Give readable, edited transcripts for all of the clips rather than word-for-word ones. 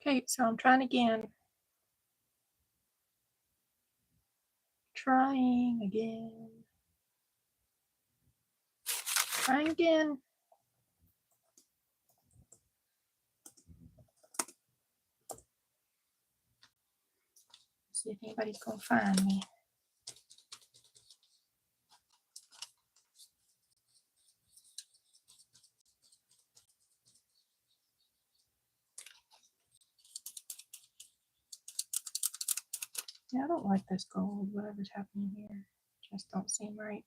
Okay, so I'm trying again. Trying again. Trying again. See if anybody's gonna find me. Yeah, I don't like this gold, whatever's happening here. Just don't seem right.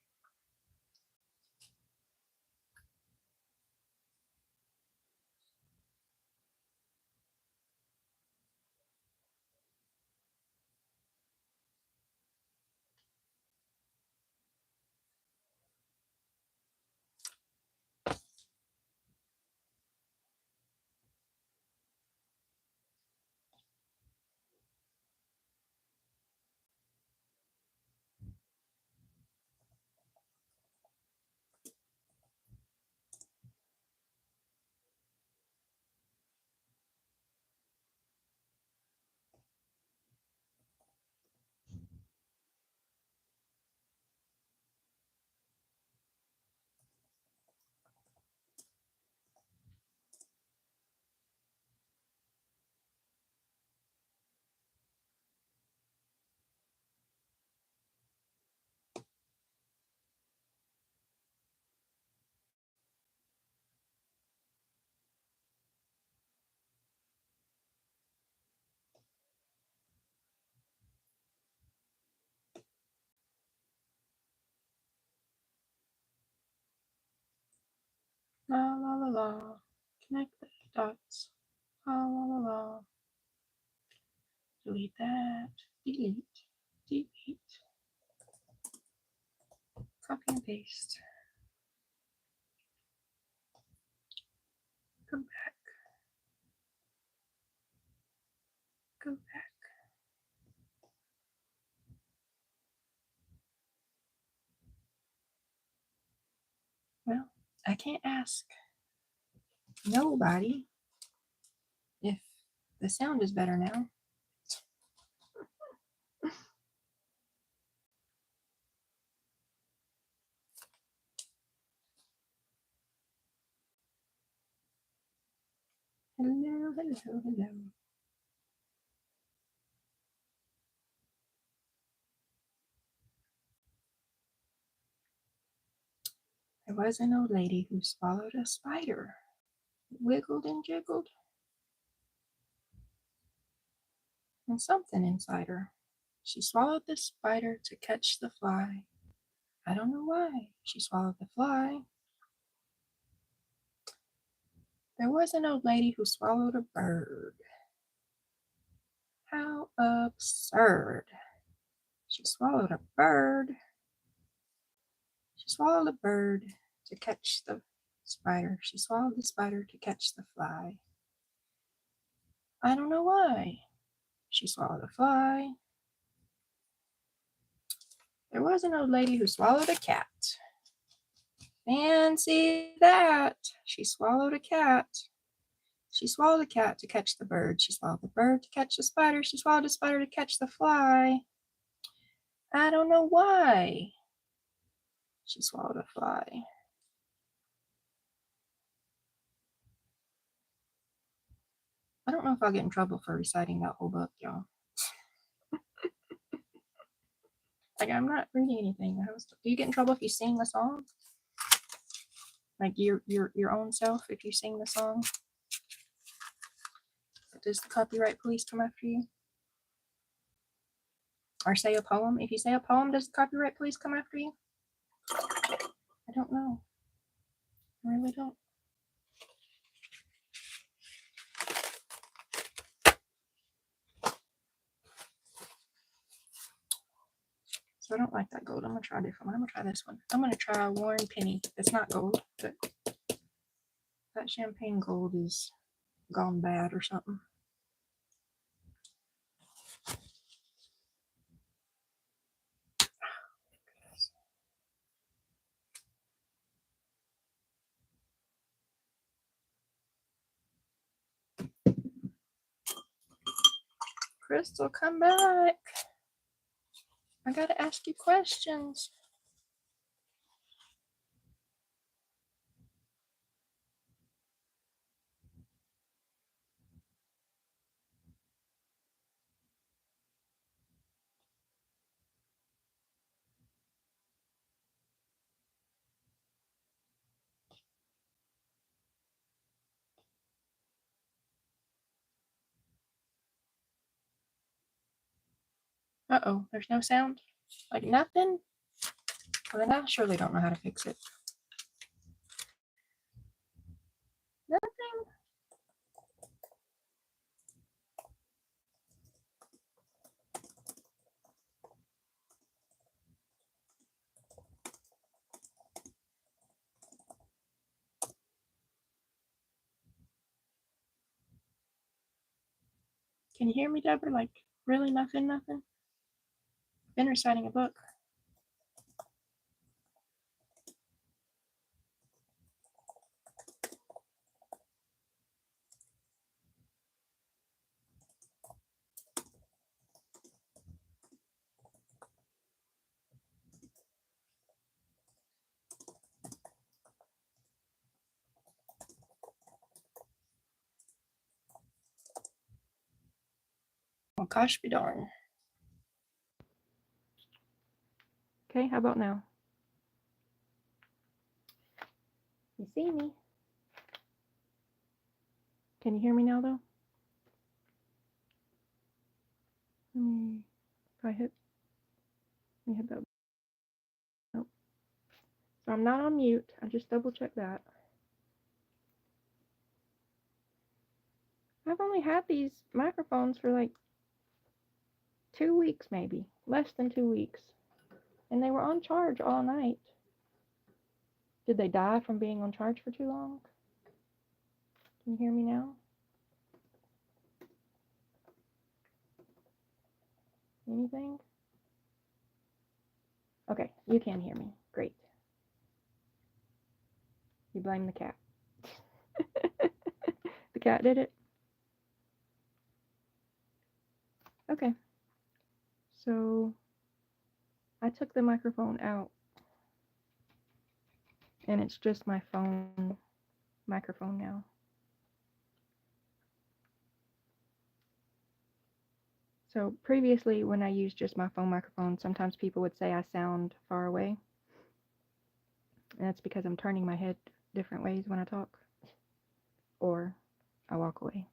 La la la la. Connect the dots. La la la la. Delete that. Delete. Delete. Copy and paste. Go back. Go back. Well, I can't ask nobody if the sound is better now. Hello, hello, hello. There was an old lady who swallowed a spider. It wiggled and jiggled, and something inside her. She swallowed the spider to catch the fly. I don't know why she swallowed the fly. There was an old lady who swallowed a bird. How absurd. She swallowed a bird. She swallowed a bird to catch the spider. She swallowed the spider to catch the fly. I don't know why she swallowed a fly. There was an old lady who swallowed a cat. Fancy that. She swallowed a cat. She swallowed a cat to catch the bird. She swallowed the bird to catch the spider. She swallowed the spider to catch the fly. I don't know why she swallowed a fly. I don't know if I'll get in trouble for reciting that whole book, y'all. Like, I'm not reading anything. Do you get in trouble if you sing the song? Like your own self, if you sing the song? Does the copyright police come after you? Or say a poem? If you say a poem, does the copyright police come after you? I don't know. I really don't. So I don't like that gold. I'm gonna try a different one. I'm gonna try this one. I'm gonna try a worn penny. It's not gold, but that champagne gold is gone bad or something. Crystal, come back. I gotta ask you questions. Uh-oh, there's no sound? Like nothing? Well, then I surely don't know how to fix it. Nothing? Can you hear me, Deborah? Like, really nothing? I've been reciting a book. Oh, gosh be darn. Okay, how about now? You see me? Can you hear me now, though? If I hit, let me hit that. Nope. So I'm not on mute. I just double checked that. I've only had these microphones for like 2 weeks, maybe less than 2 weeks, and they were on charge all night. Did they die from being on charge for too long? Can you hear me now? Anything? Okay, you can hear me. Great. You blame the cat. The cat did it? Okay. So I took the microphone out, and it's just my phone microphone now. So previously, when I used just my phone microphone, sometimes people would say I sound far away. And that's because I'm turning my head different ways when I talk. Or I walk away.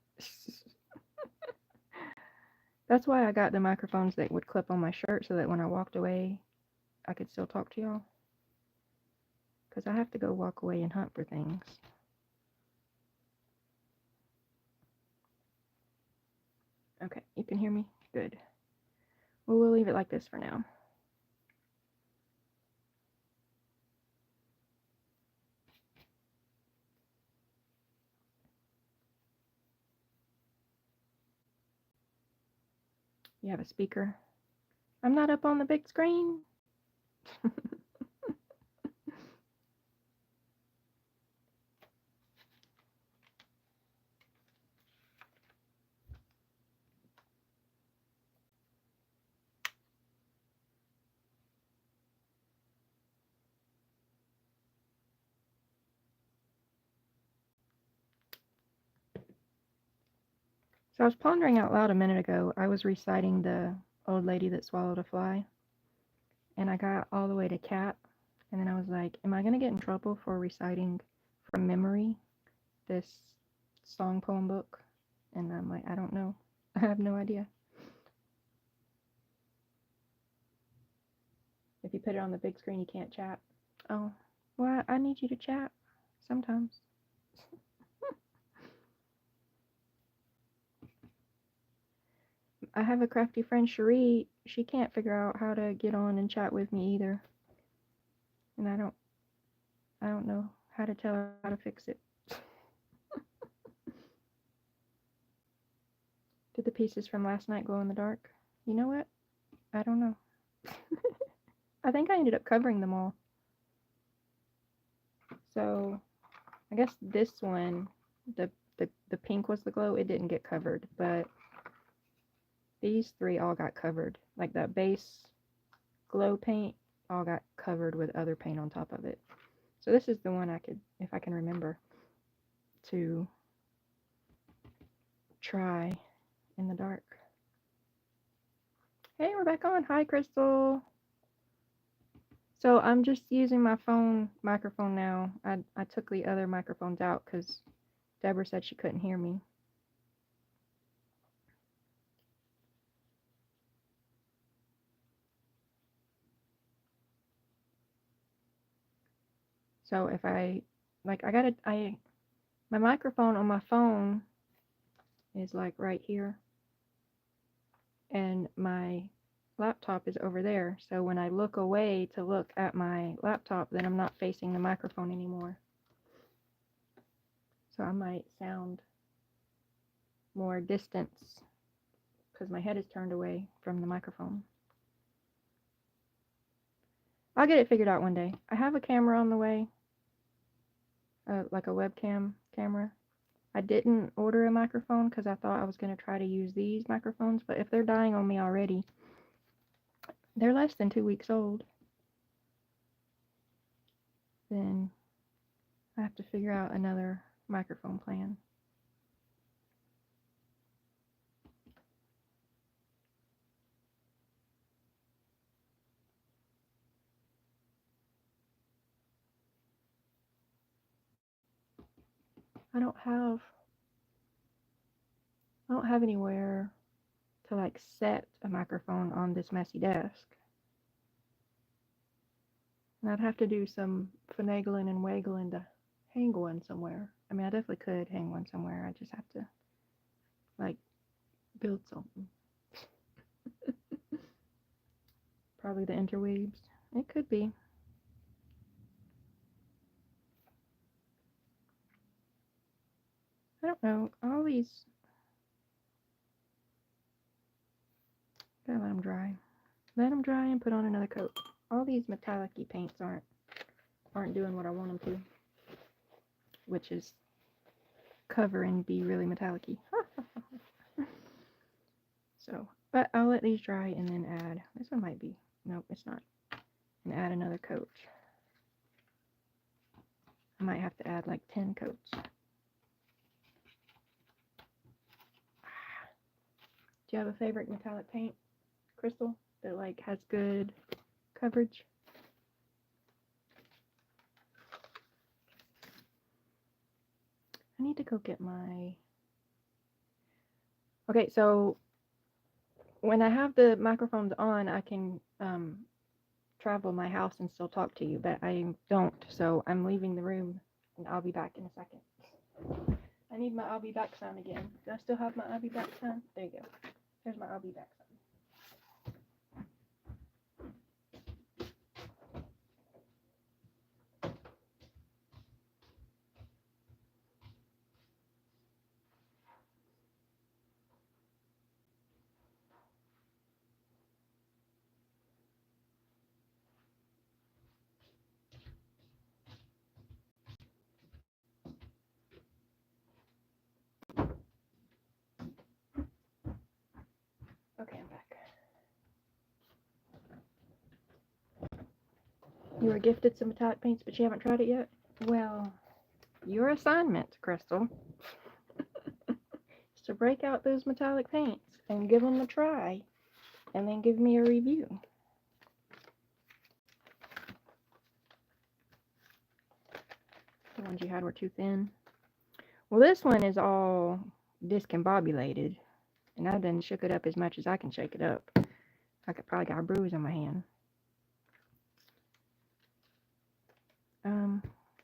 That's why I got the microphones that would clip on my shirt so that when I walked away, I could still talk to y'all. Because I have to go walk away and hunt for things. Okay, you can hear me? Good. Well, we'll leave it like this for now. You have a speaker. I'm not up on the big screen. So I was pondering out loud a minute ago. I was reciting the old lady that swallowed a fly. And I got all the way to cat. And then I was like, am I going to get in trouble for reciting from memory this song poem book? And I'm like, I don't know. I have no idea. If you put it on the big screen, you can't chat. Oh, well, I need you to chat sometimes. I have a crafty friend, Cherie. She can't figure out how to get on and chat with me either. And I don't know how to tell her how to fix it. Did the pieces from last night glow in the dark? You know what? I don't know. I think I ended up covering them all. So I guess this one, the pink was the glow. It didn't get covered, but these three all got covered. Like that base glow paint all got covered with other paint on top of it. So this is the one I could, if I can remember, to try in the dark. Hey, we're back on. Hi, Crystal. So I'm just using my phone microphone now. I took the other microphones out because Deborah said she couldn't hear me. So if I, like, my microphone on my phone is like right here, and my laptop is over there. So when I look away to look at my laptop, then I'm not facing the microphone anymore. So I might sound more distance because my head is turned away from the microphone. I'll get it figured out one day. I have a camera on the way, like a webcam camera. I didn't order a microphone because I thought I was going to try to use these microphones, but if they're dying on me already, they're less than 2 weeks old, then I have to figure out another microphone plan. I don't have anywhere to like set a microphone on this messy desk. And I'd have to do some finagling and waggling to hang one somewhere. I mean, I definitely could hang one somewhere. I just have to like build something. Probably the interweaves. It could be. I don't know. All these, gotta let them dry. Let them dry and put on another coat. All these metallic-y paints aren't doing what I want them to, which is cover and be really metallic-y. So, but I'll let these dry and then add. This one might be. Nope, it's not. And add another coat. I might have to add like 10 coats. Do you have a favorite metallic paint, Crystal, that like has good coverage? I need to go get my... Okay, so when I have the microphones on, I can travel my house and still talk to you, but I don't, so I'm leaving the room and I'll be back in a second. I need my I'll be back sign again. Do I still have my I'll be back sign? There you go. There's my I'll be back sign. Okay, I'm back. You were gifted some metallic paints, but you haven't tried it yet? Well, your assignment, Crystal, is to break out those metallic paints and give them a try, and then give me a review. The ones you had were too thin. Well, this one is all discombobulated, and I done shook it up as much as I can shake it up. I could probably got a bruise on my hand.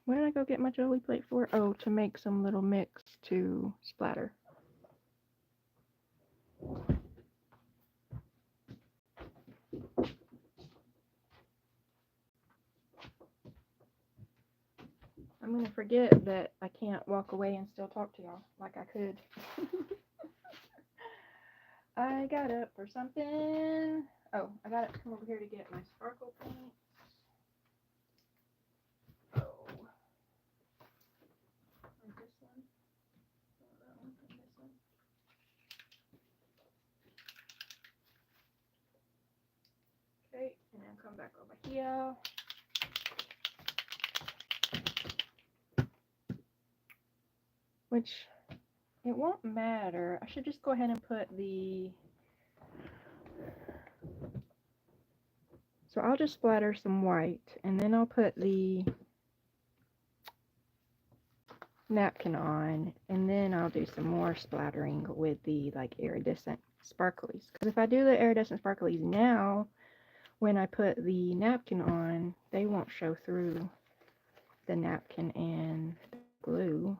What did I go get my jelly plate for? Oh, to make some little mix to splatter. I'm gonna forget that I can't walk away and still talk to y'all like I could. I got up for something. Oh, I gotta come over here to get my sparkle paint. Oh. Or this one. Oh, that one and this one. back over here. Which, it won't matter. I should just go ahead and put the... So I'll just splatter some white, and then I'll put the napkin on, and then I'll do some more splattering with the like iridescent sparklies. Because if I do the iridescent sparklies now, when I put the napkin on, they won't show through the napkin and glue.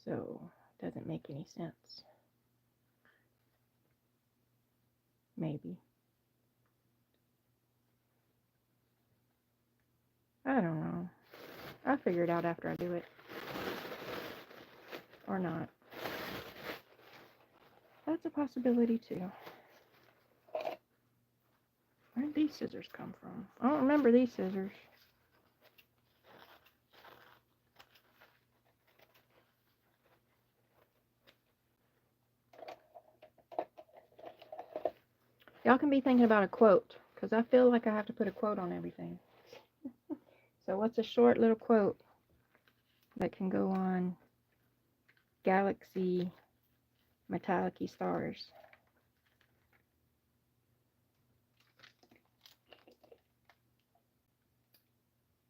So it doesn't make any sense. Maybe. I don't know. I'll figure it out after I do it. Or not. That's a possibility too. Where'd these scissors come from? I don't remember these scissors. Y'all can be thinking about a quote, because I feel like I have to put a quote on everything. So what's a short little quote that can go on galaxy metallic-y stars?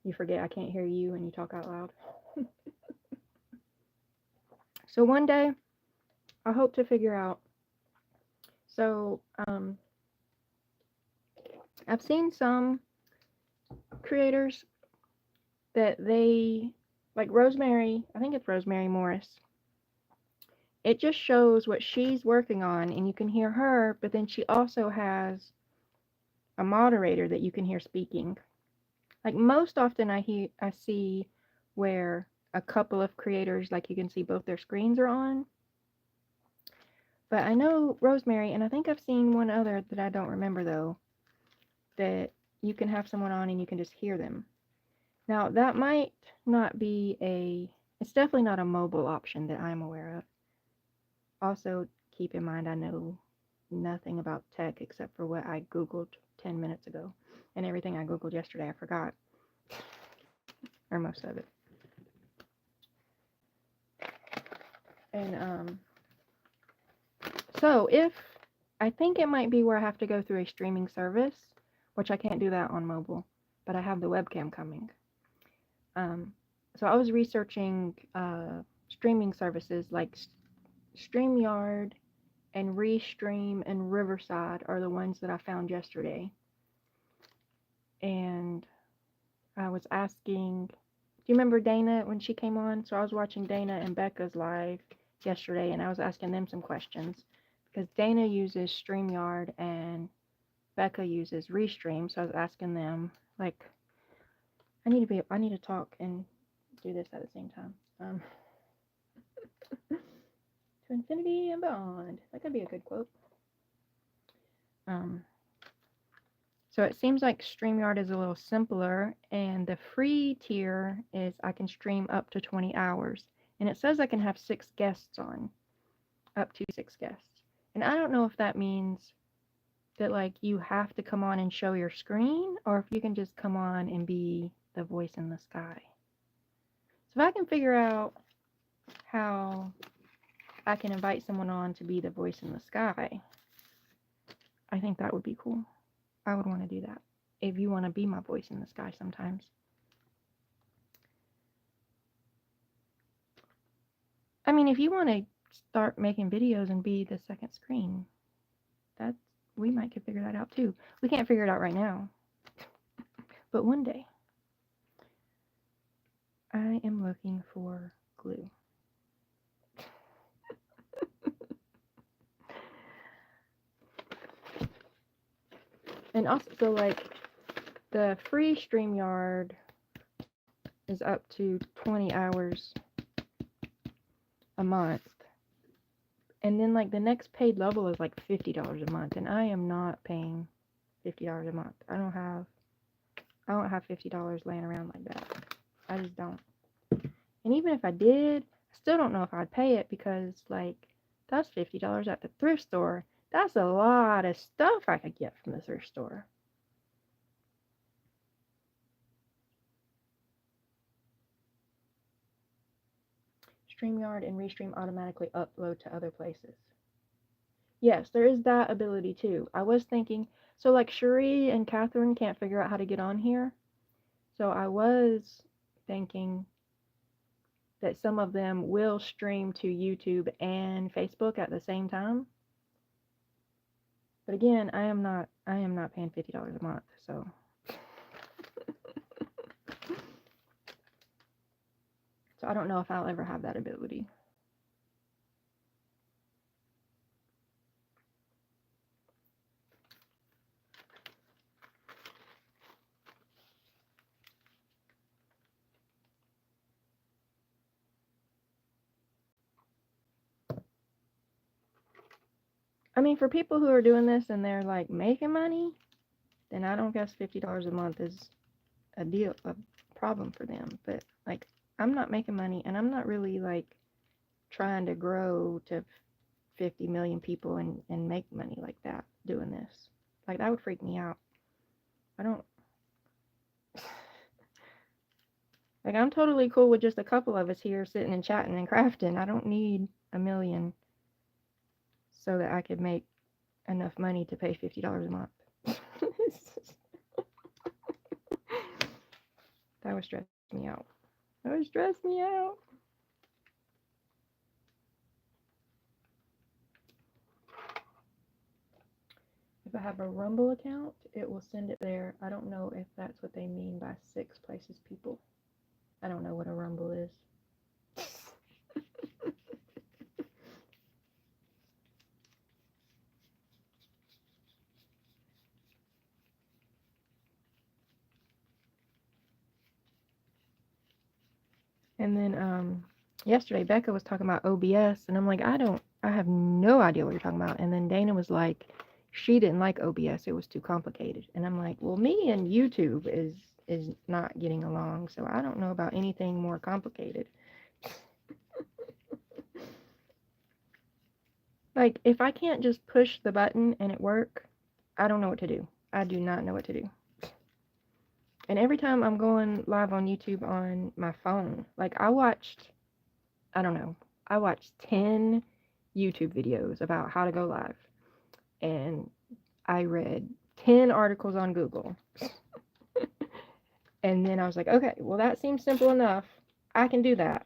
You forget I can't hear you when you talk out loud. So one day, I hope to figure out. So, I've seen some creators that they, like Rosemary, I think it's Rosemary Morris. It just shows what she's working on, and you can hear her, but then she also has a moderator that you can hear speaking. Like most often I see where a couple of creators, like you can see both their screens are on. But I know Rosemary, and I think I've seen one other that I don't remember though, that you can have someone on and you can just hear them. Now that might not be it's definitely not a mobile option that I'm aware of. Also, keep in mind I know nothing about tech except for what I Googled 10 minutes ago. And everything I Googled yesterday I forgot. Or most of it. And so I think it might be where I have to go through a streaming service, which I can't do that on mobile, but I have the webcam coming. So I was researching streaming services like StreamYard and Restream and Riverside are the ones that I found yesterday. And I was asking, do you remember Dana when she came on? So I was watching Dana and Becca's live yesterday, and I was asking them some questions because Dana uses StreamYard and Becca uses Restream. So I was asking them, like, I need to talk and do this at the same time. To infinity and beyond. That could be a good quote. So it seems like StreamYard is a little simpler, and the free tier is I can stream up to 20 hours. And it says I can have 6 guests on, up to 6 guests. And I don't know if that means that like you have to come on and show your screen, or if you can just come on and be the voice in the sky. So if I can figure out how I can invite someone on to be the voice in the sky, I think that would be cool. I would want to do that. If you want to be my voice in the sky sometimes. I mean, if you want to start making videos and be the second screen, we might could figure that out too. We can't figure it out right now. But one day. I am looking for glue. And also, so like the free StreamYard is up to 20 hours a month. And then like the next paid level is like $50 a month. And I am not paying $50 a month. I don't have $50 laying around like that. I just don't. And even if I did, I still don't know if I'd pay it because like that's $50 at the thrift store. That's a lot of stuff I could get from the thrift store. StreamYard and Restream automatically upload to other places. Yes, there is that ability too. I was thinking, so like Cherie and Catherine can't figure out how to get on here. So I was thinking that some of them will stream to YouTube and Facebook at the same time. But again, I am not paying $50 a month, so I don't know if I'll ever have that ability. I mean, for people who are doing this and they're like making money, then I don't guess $50 a month is a problem for them. But like, I'm not making money, and I'm not really like trying to grow to 50 million people and make money like that doing this. Like, that would freak me out. I don't like, I'm totally cool with just a couple of us here sitting and chatting and crafting. I don't need a million so that I could make enough money to pay $50 a month. That would stress me out. That would stress me out. If I have a Rumble account, it will send it there. I don't know if that's what they mean by 6 places people. I don't know what a Rumble is. And then yesterday Becca was talking about OBS, and I'm like, I have no idea what you're talking about. And then Dana was like, she didn't like OBS, it was too complicated. And I'm like, well, me and YouTube is not getting along, so I don't know about anything more complicated. Like, if I can't just push the button and it work, I don't know what to do. I do not know what to do. And every time I'm going live on YouTube on my phone, like I watched 10 YouTube videos about how to go live. And I read 10 articles on Google. And then I was like, okay, well, that seems simple enough. I can do that.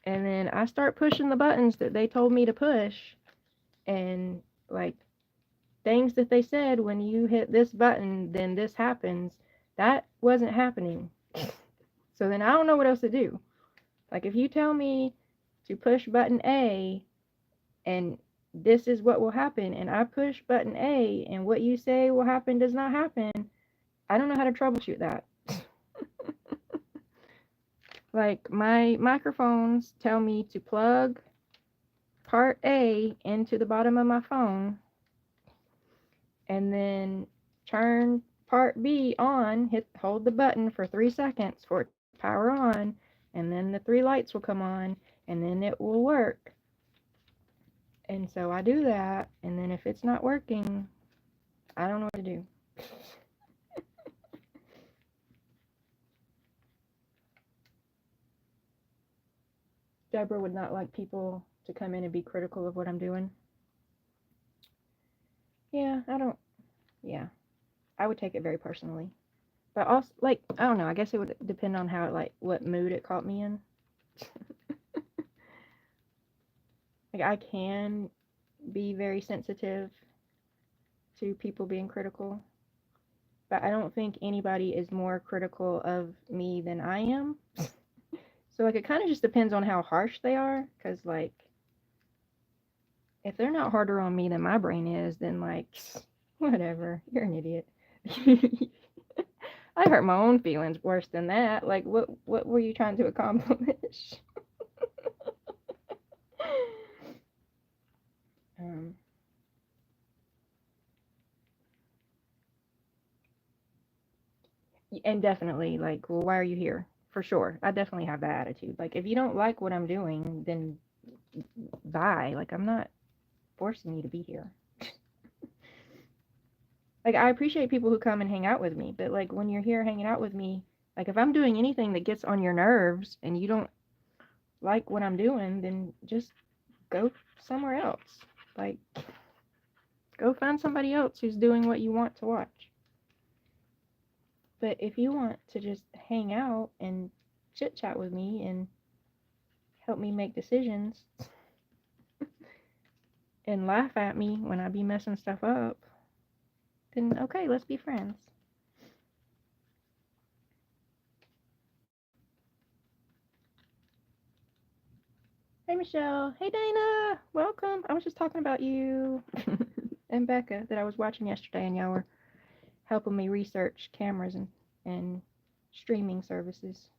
And then I start pushing the buttons that they told me to push. And like things that they said, when you hit this button, then this happens. That wasn't happening. So then I don't know what else to do. Like, if you tell me to push button A and this is what will happen, and I push button A and what you say will happen does not happen, I don't know how to troubleshoot that. Like, my microphones tell me to plug part A into the bottom of my phone and then turn part B on, hold the button for 3 seconds for it to power on, and then the 3 lights will come on, and then it will work. And so I do that, and then if it's not working, I don't know what to do. Deborah would not like people to come in and be critical of what I'm doing. Yeah, I would take it very personally. But also, like, I don't know, I guess it would depend on how like, what mood it caught me in. Like, I can be very sensitive to people being critical, but I don't think anybody is more critical of me than I am. So, like, it kind of just depends on how harsh they are, because, like, if they're not harder on me than my brain is, then, like, whatever, you're an idiot. I hurt my own feelings worse than that. Like, what were you trying to accomplish? um, and definitely, like, well, why are you here? For sure, I definitely have that attitude. Like, if you don't like what I'm doing, then bye. Like, I'm not forcing you to be here. Like, I appreciate people who come and hang out with me, but like when you're here hanging out with me, like if I'm doing anything that gets on your nerves and you don't like what I'm doing, then just go somewhere else. Like, go find somebody else who's doing what you want to watch. But if you want to just hang out and chit chat with me and help me make decisions and laugh at me when I be messing stuff up, then okay, let's be friends. Hey Michelle. Hey Dana. Welcome. I was just talking about you and Becca that I was watching yesterday, and y'all were helping me research cameras and streaming services.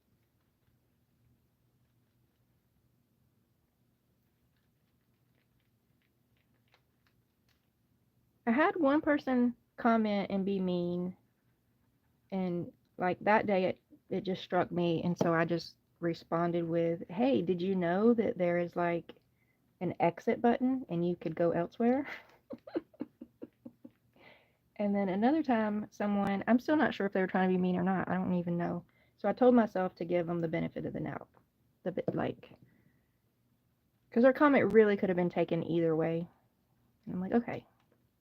I had one person comment and be mean, and like that day it just struck me, and so I just responded with, "Hey, did you know that there is like an exit button and you could go elsewhere?" And then another time, someone, I'm still not sure if they were trying to be mean or not. I don't even know. So I told myself to give them the benefit of the doubt. The bit like, because their comment really could have been taken either way. And I'm like, okay,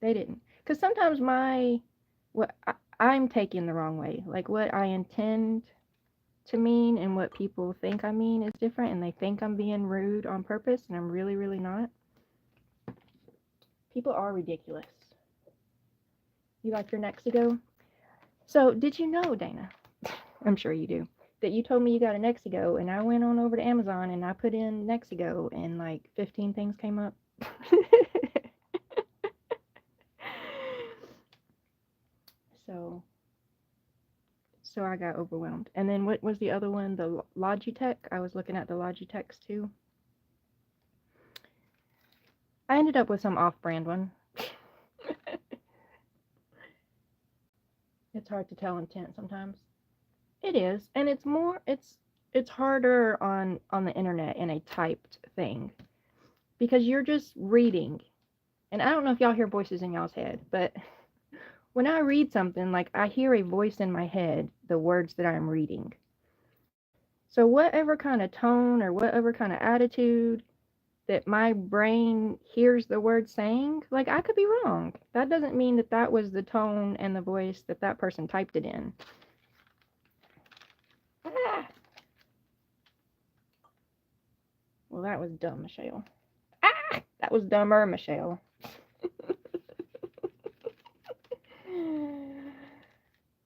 they didn't. Because sometimes I'm taking the wrong way. Like what I intend to mean and what people think I mean is different, and they think I'm being rude on purpose, and I'm really, really not. People are ridiculous. You like your Nexigo? So, did you know, Dana? I'm sure you do. That you told me you got a Nexigo, and I went on over to Amazon and I put in Nexigo, and like 15 things came up. so, so I got overwhelmed. And then what was the other one? The Logitech. I was looking at the Logitechs too. I ended up with some off-brand one. It's hard to tell intent sometimes. It is, and it's harder on the internet in a typed thing because you're just reading. And I don't know if y'all hear voices in y'all's head, but when I read something, like I hear a voice in my head, the words that I'm reading. So whatever kind of tone or whatever kind of attitude that my brain hears the word saying, like I could be wrong. That doesn't mean that that was the tone and the voice that that person typed it in. Ah! Well, that was dumb, Michelle. Ah! That was dumber, Michelle.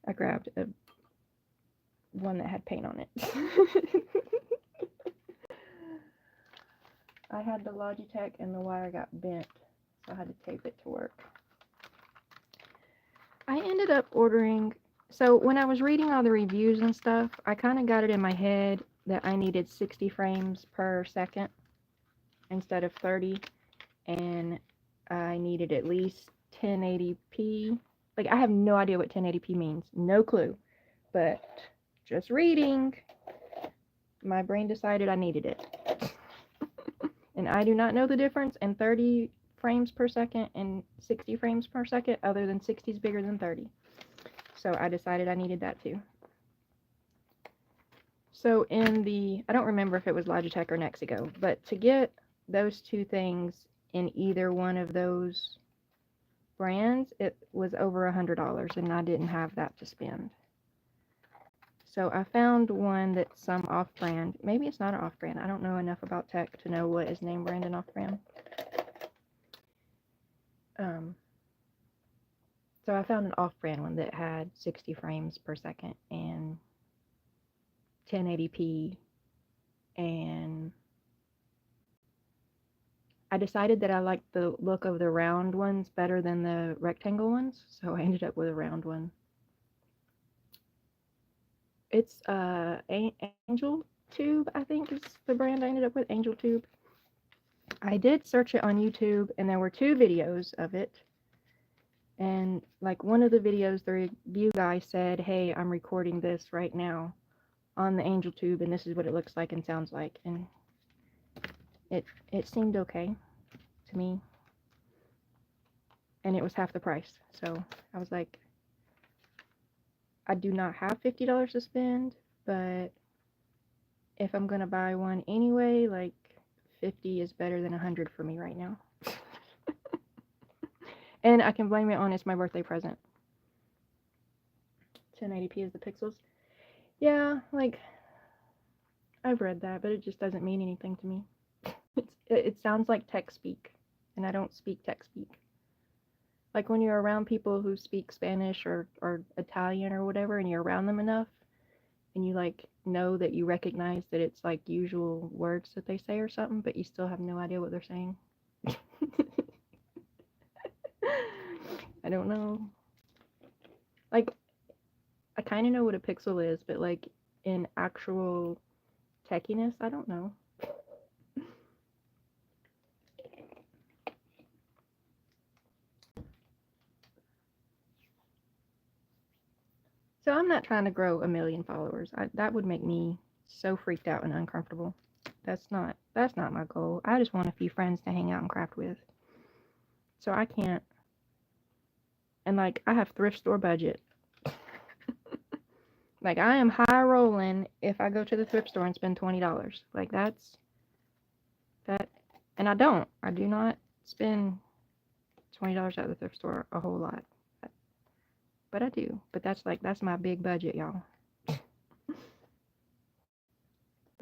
I grabbed one that had paint on it. I had the Logitech and the wire got bent, so I had to tape it to work. I ended up ordering, so when I was reading all the reviews and stuff, I kind of got it in my head that I needed 60 frames per second instead of 30, and I needed at least 1080p. Like, I have no idea what 1080p means, no clue, but just reading, my brain decided I needed it. And I do not know the difference in 30 frames per second and 60 frames per second, other than 60 is bigger than 30. So I decided I needed that too. So I don't remember if it was Logitech or Nexigo, but to get those two things in either one of those brands, it was over $100, and I didn't have that to spend. So I found one that's some off-brand. Maybe it's not an off-brand. I don't know enough about tech to know what is name brand and off-brand. So I found an off-brand one that had 60 frames per second and 1080p, and I decided that I liked the look of the round ones better than the rectangle ones, so I ended up with a round one. It's Angel Tube, I think is the brand I ended up with, Angel Tube. I did search it on YouTube, and there were 2 videos of it. And like one of the videos, the review guy said, "Hey, I'm recording this right now on the Angel Tube, and this is what it looks like and sounds like." And it seemed okay to me. and it was half the price. So I was like, I do not have $50 to spend, but if I'm gonna buy one anyway, like 50 is better than 100 for me right now. And I can blame it on it's my birthday present. 1080p is the pixels. Yeah, like I've read that, but it just doesn't mean anything to me. It sounds like tech speak, and I don't speak tech speak. Like when you're around people who speak Spanish or Italian or whatever, and you're around them enough, and you like know that you recognize that it's like usual words that they say or something, but you still have no idea what they're saying. I don't know. Like, I kind of know what a pixel is, but like in actual techiness, I don't know. So I'm not trying to grow a million followers. That would make me so freaked out and uncomfortable. That's not my goal. I just want a few friends to hang out and craft with. So I can't. And like I have thrift store budget. Like I am high rolling if I go to the thrift store and spend $20. Like that's that, and I don't. I do not spend $20 at the thrift store a whole lot. But I do. But that's my big budget, y'all. The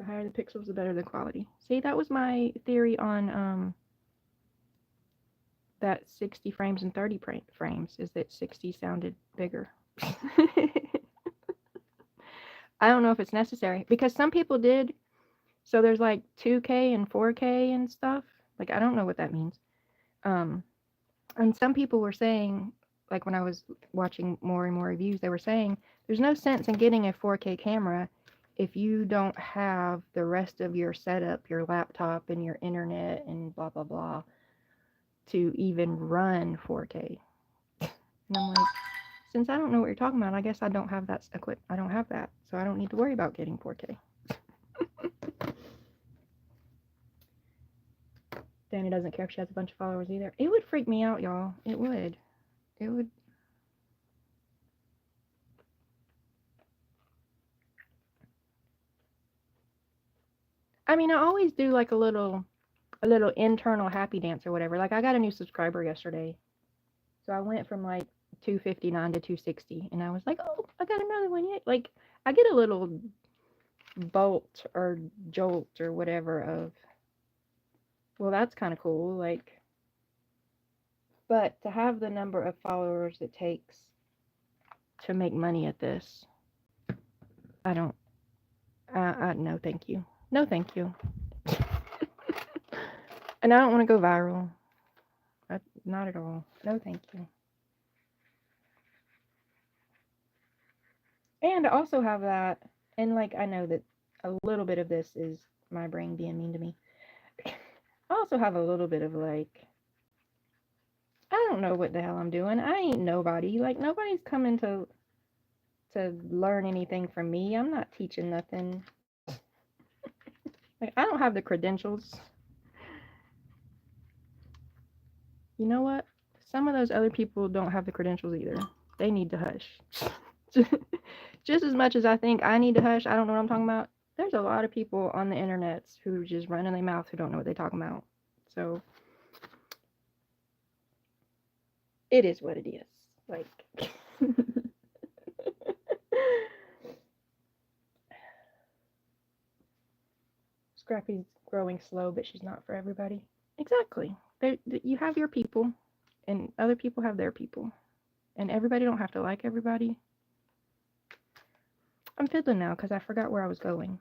higher the pixels, the better the quality. See, that was my theory on that 60 frames and 30 frames, is that 60 sounded bigger. I don't know if it's necessary, because some people did. So there's like 2K and 4K and stuff. Like I don't know what that means. And some people were saying, like when I was watching more and more reviews, they were saying there's no sense in getting a 4K camera if you don't have the rest of your setup, your laptop and your internet and blah blah blah, to even run 4K. And I'm like, since I don't know what you're talking about, I guess I don't have that I don't have that, so I don't need to worry about getting 4K. Danny doesn't care if she has a bunch of followers either. It would freak me out, y'all. It would. It would. I mean, I always do like a little internal happy dance or whatever. Like I got a new subscriber yesterday, so I went from like 259 to 260, and I was like, oh, I got another one yet. Like I get a little bolt or jolt or whatever of, well, that's kind of cool. Like, but to have the number of followers it takes to make money at this, I don't. No, thank you. No, thank you. And I don't want to go viral. Not at all. No, thank you. And I also have that, and like I know that a little bit of this is my brain being mean to me. I also have a little bit of like, I don't know what the hell I'm doing. I ain't nobody. Like nobody's coming to learn anything from me. I'm not teaching nothing. Like I don't have the credentials. You know what? Some of those other people don't have the credentials either. They need to hush. Just as much as I think I need to hush, I don't know what I'm talking about. There's a lot of people on the internet who just run in their mouth who don't know what they're talking about. So it is what it is. Like Scrappy's growing slow, but she's not for everybody. Exactly. You have your people, and other people have their people, and everybody don't have to like everybody. I'm fiddling now because I forgot where I was going.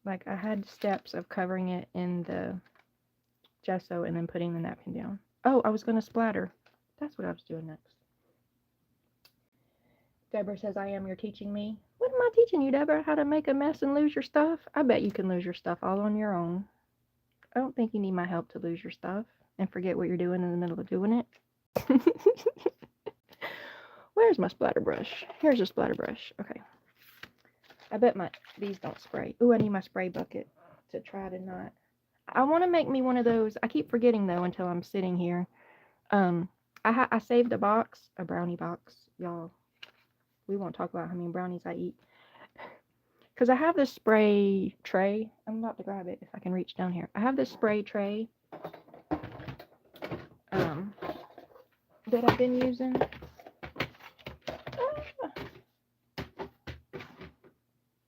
Like I had steps of covering it in the gesso and then putting the napkin down. Oh, I was gonna splatter. That's what I was doing next. Deborah says, I am, you're teaching me. What am I teaching you, Deborah? How to make a mess and lose your stuff? I bet you can lose your stuff all on your own. I don't think you need my help to lose your stuff and forget what you're doing in the middle of doing it. Where's my splatter brush? Here's a splatter brush. Okay. I bet these don't spray. Ooh, I need my spray bucket to try to not. I want to make me one of those. I keep forgetting though until I'm sitting here. I I saved a box, a brownie box, y'all. We won't talk about how many brownies I eat. Because I have this spray tray. I'm about to grab it if I can reach down here. I have this spray tray that I've been using.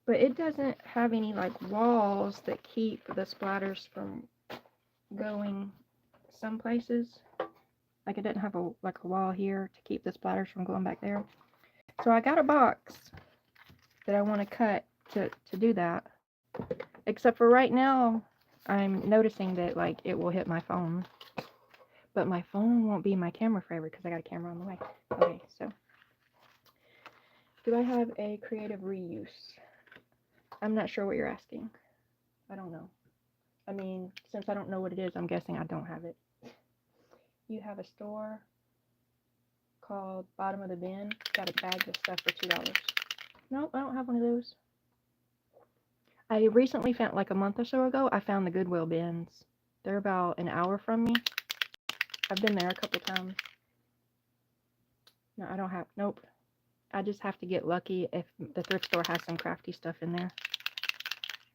But it doesn't have any like walls that keep the splatters from going some places. Like it doesn't have a wall here to keep the splatters from going back there. So I got a box that I want to cut to do that. Except for right now, I'm noticing that like it will hit my phone. But my phone won't be my camera forever because I got a camera on the way. Okay, so do I have a creative reuse? I'm not sure what you're asking. I don't know. I mean, since I don't know what it is, I'm guessing I don't have it. You have a store called Bottom of the Bin. Got a bag of stuff for $2. Nope, I don't have one of those. I recently found, like a month or so ago, I found the Goodwill bins. They're about an hour from me. I've been there a couple times. No, I don't have, nope. I just have to get lucky if the thrift store has some crafty stuff in there.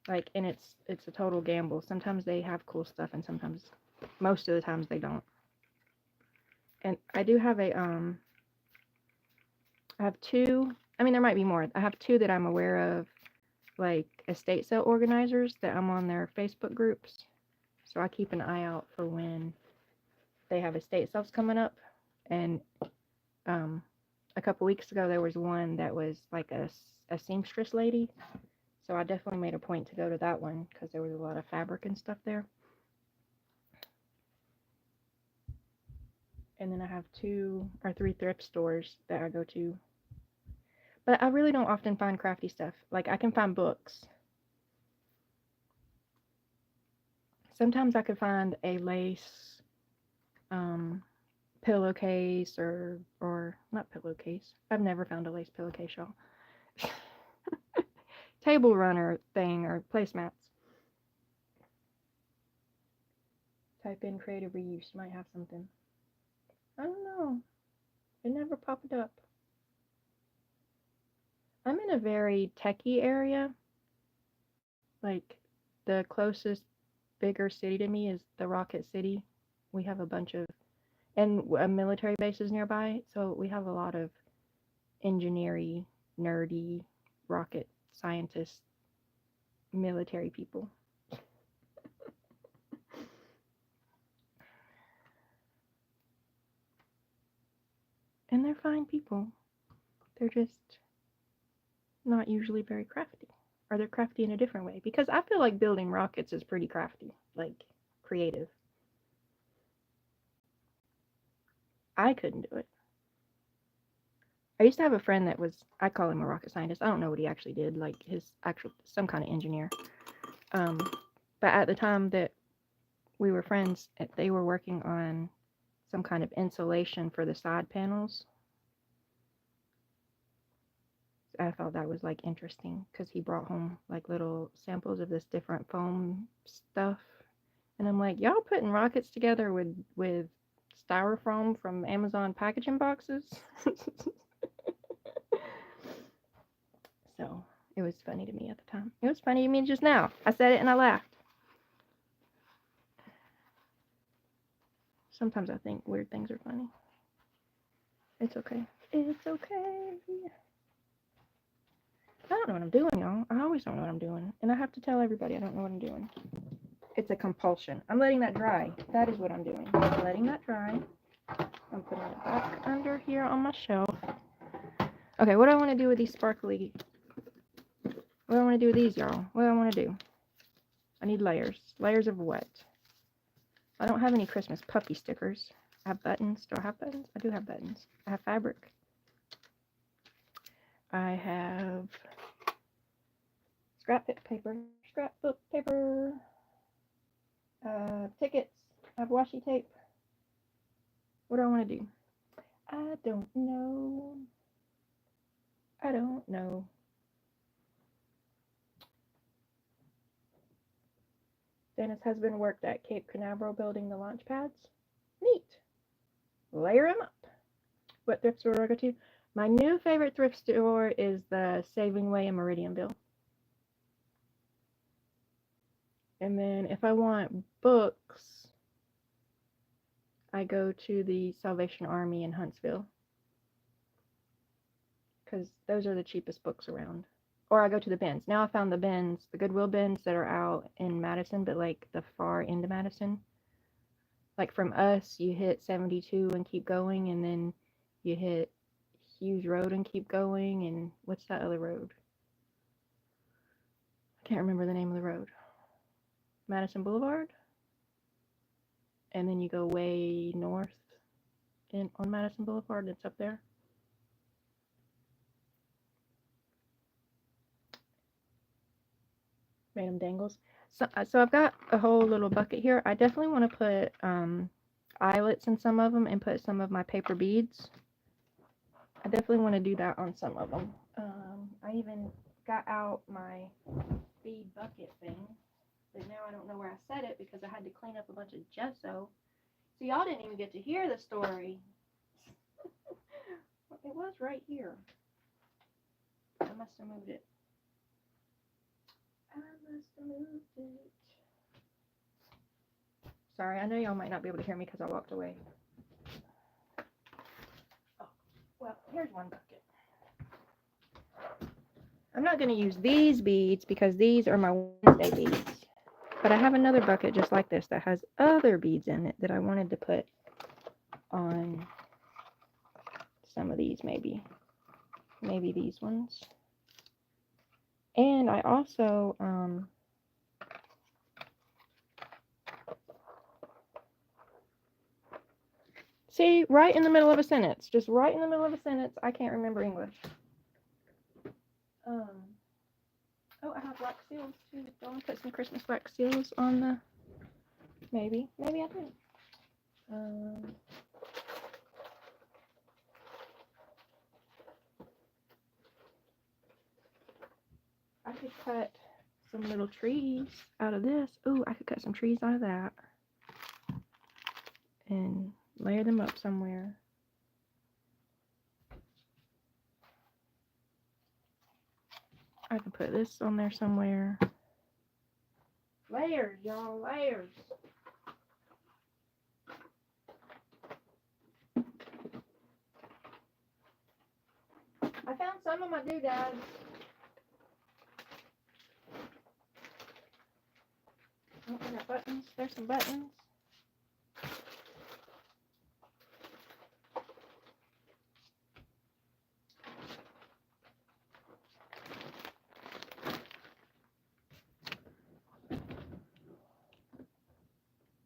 Like, and it's a total gamble. Sometimes they have cool stuff and sometimes, most of the times they don't. And I do have I have two, I mean, there might be more. I have two that I'm aware of, like estate sale organizers that I'm on their Facebook groups. So I keep an eye out for when they have estate sales coming up. And a couple weeks ago, there was one that was like a seamstress lady. So I definitely made a point to go to that one because there was a lot of fabric and stuff there. And then I have 2 or 3 thrift stores that I go to. But I really don't often find crafty stuff. Like, I can find books. Sometimes I could find a lace pillowcase or not pillowcase. I've never found a lace pillowcase, y'all. Table runner thing or placemats. Type in creative reuse. Might have something. I don't know. It never popped up. I'm in a very techie area. Like, the closest bigger city to me is the Rocket City. We have a bunch of, and military bases nearby, so we have a lot of engineering, nerdy, rocket scientist, military people. And they're fine people. They're just not usually very crafty. Or they're crafty in a different way. Because I feel like building rockets is pretty crafty. Like, creative. I couldn't do it. I used to have a friend that was, I call him a rocket scientist. I don't know what he actually did. Like, some kind of engineer. But at the time that we were friends, they were working on some kind of insulation for the side panels. I thought that was like interesting because he brought home like little samples of this different foam stuff, and I'm like, y'all putting rockets together with styrofoam from Amazon packaging boxes? So it was funny to me at the time. It was funny to me just now. I said it and I laughed. Sometimes I think weird things are funny. It's okay. It's okay. I don't know what I'm doing, y'all. I always don't know what I'm doing. And I have to tell everybody I don't know what I'm doing. It's a compulsion. I'm letting that dry. That is what I'm doing. I'm letting that dry. I'm putting it back under here on my shelf. Okay, what do I want to do with these sparkly... What do I want to do with these, y'all? What do I want to do? I need layers. Layers of what? I don't have any Christmas puffy stickers. I have buttons. Do I have buttons? I do have buttons. I have fabric. I have scrapbook paper. Tickets. I have washi tape. What do I want to do? I don't know. I don't know. Dennis' husband worked at Cape Canaveral building the launch pads. Neat. layer them up. What thrift store do I go to? My new favorite thrift store is the Saving Way in Meridianville. And then if I want books, I go to the Salvation Army in Huntsville, because those are the cheapest books around. Or I go to the bins. Now I found the bins, the Goodwill bins that are out in Madison, but like the far end of Madison. Like from us, you hit 72 and keep going, and then you hit Hughes Road and keep going, and what's that other road? I can't remember the name of the road. Madison Boulevard? And then you go way north on Madison Boulevard. It's up there. Random dangles. So I've got a whole little bucket here. I definitely want to put eyelets in some of them and put some of my paper beads. I definitely want to do that on some of them. I even got out my bead bucket thing, but now I don't know where I set it because I had to clean up a bunch of gesso. So y'all didn't even get to hear the story. It was right here. I must have moved it. Sorry, I know y'all might not be able to hear me because I walked away. Oh, well, here's one bucket. I'm not going to use these beads because these are my Wednesday beads. But I have another bucket just like this that has other beads in it that I wanted to put on some of these maybe. Maybe these ones. And I also, see, right in the middle of a sentence. Just right in the middle of a sentence. I can't remember English. Oh, I have wax seals too. Do I want to put some Christmas wax seals on the... Maybe I do. I could cut some little trees out of this. Ooh, I could cut some trees out of that. And layer them up somewhere. I can put this on there somewhere. Layers, y'all, layers. I found some of my doodads. Oh, I got buttons. There's some buttons.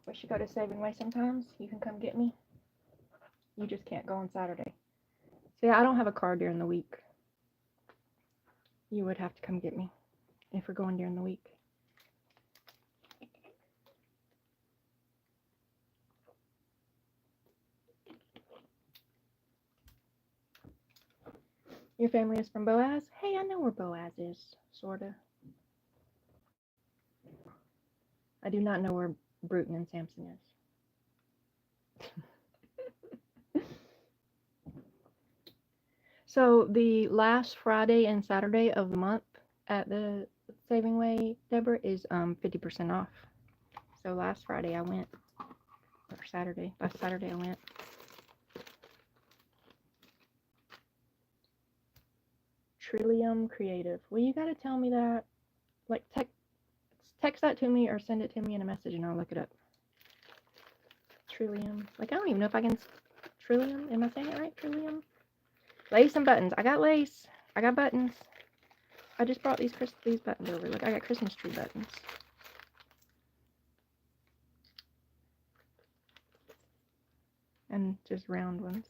We should go to Saving Way sometimes. You can come get me. You just can't go on Saturday. See, I don't have a car during the week. You would have to come get me if we're going during the week. Your family is from Boaz? Hey, I know where Boaz is, sorta. I do not know where Bruton and Sampson is. So the last Friday and Saturday of the month at the Saving Way, Deborah, is 50% off. So last Friday I went, or Saturday, last Saturday I went. Trillium Creative. Well, you gotta tell me that. Like, text that to me or send it to me in a message and I'll look it up. Trillium. Like, I don't even know if I can... Trillium? Am I saying it right? Trillium? Lace and buttons. I got lace. I got buttons. I just brought these buttons over. Look, I got Christmas tree buttons. And just round ones.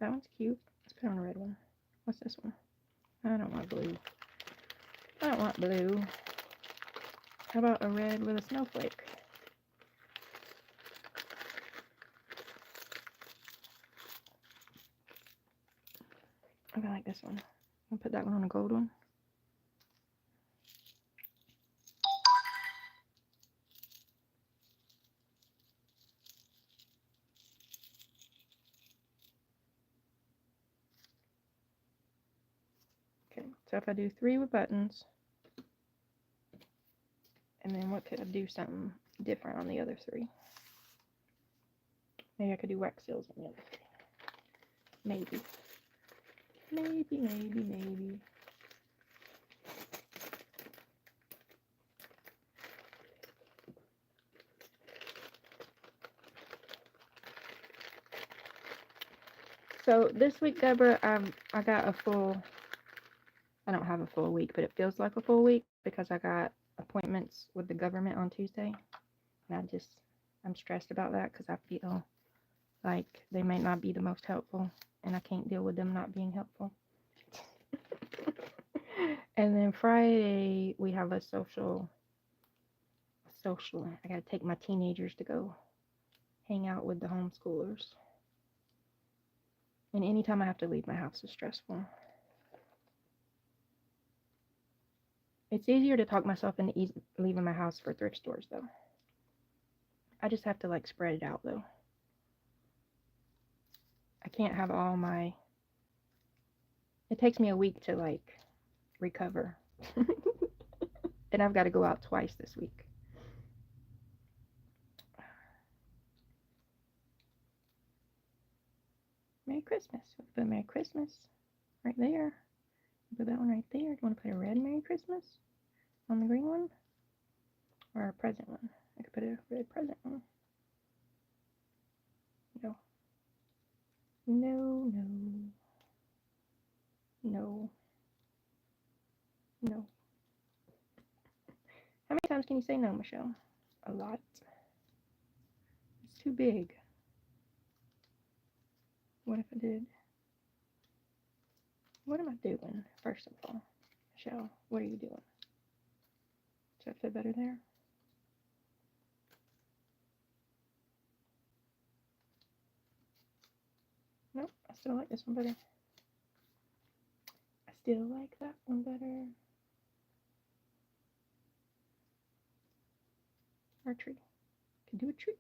That one's cute. Let's put on a red one. What's this one? I don't want blue. I don't want blue. How about a red with a snowflake? I like this one. I'll put that one on a gold one. So if I do 3 with buttons, and then what could I do something different on the other 3? Maybe I could do wax seals on the other 3. Maybe. Maybe. So this week, Deborah, I got a full, I don't have a full week, but it feels like a full week because I got appointments with the government on Tuesday. And I'm stressed about that because I feel like they may not be the most helpful and I can't deal with them not being helpful. And then Friday, we have a social, I got to take my teenagers to go hang out with the homeschoolers. And anytime I have to leave my house is stressful. It's easier to talk myself into leaving my house for thrift stores, though. I just have to, like, spread it out, though. I can't have all my... It takes me a week to, like, recover. And I've got to go out twice this week. Merry Christmas. We'll put Merry Christmas right there. Put that one right there. Do you want to put a red Merry Christmas on the green one? Or a present one? I could put a red present one. No. No. How many times can you say no, Michelle? A lot. It's too big. What if I did? What am I doing, first of all? Michelle, what are you doing? Does that fit better there? Nope, I still like this one better. I still like that one better. Or a tree. Could do a tree.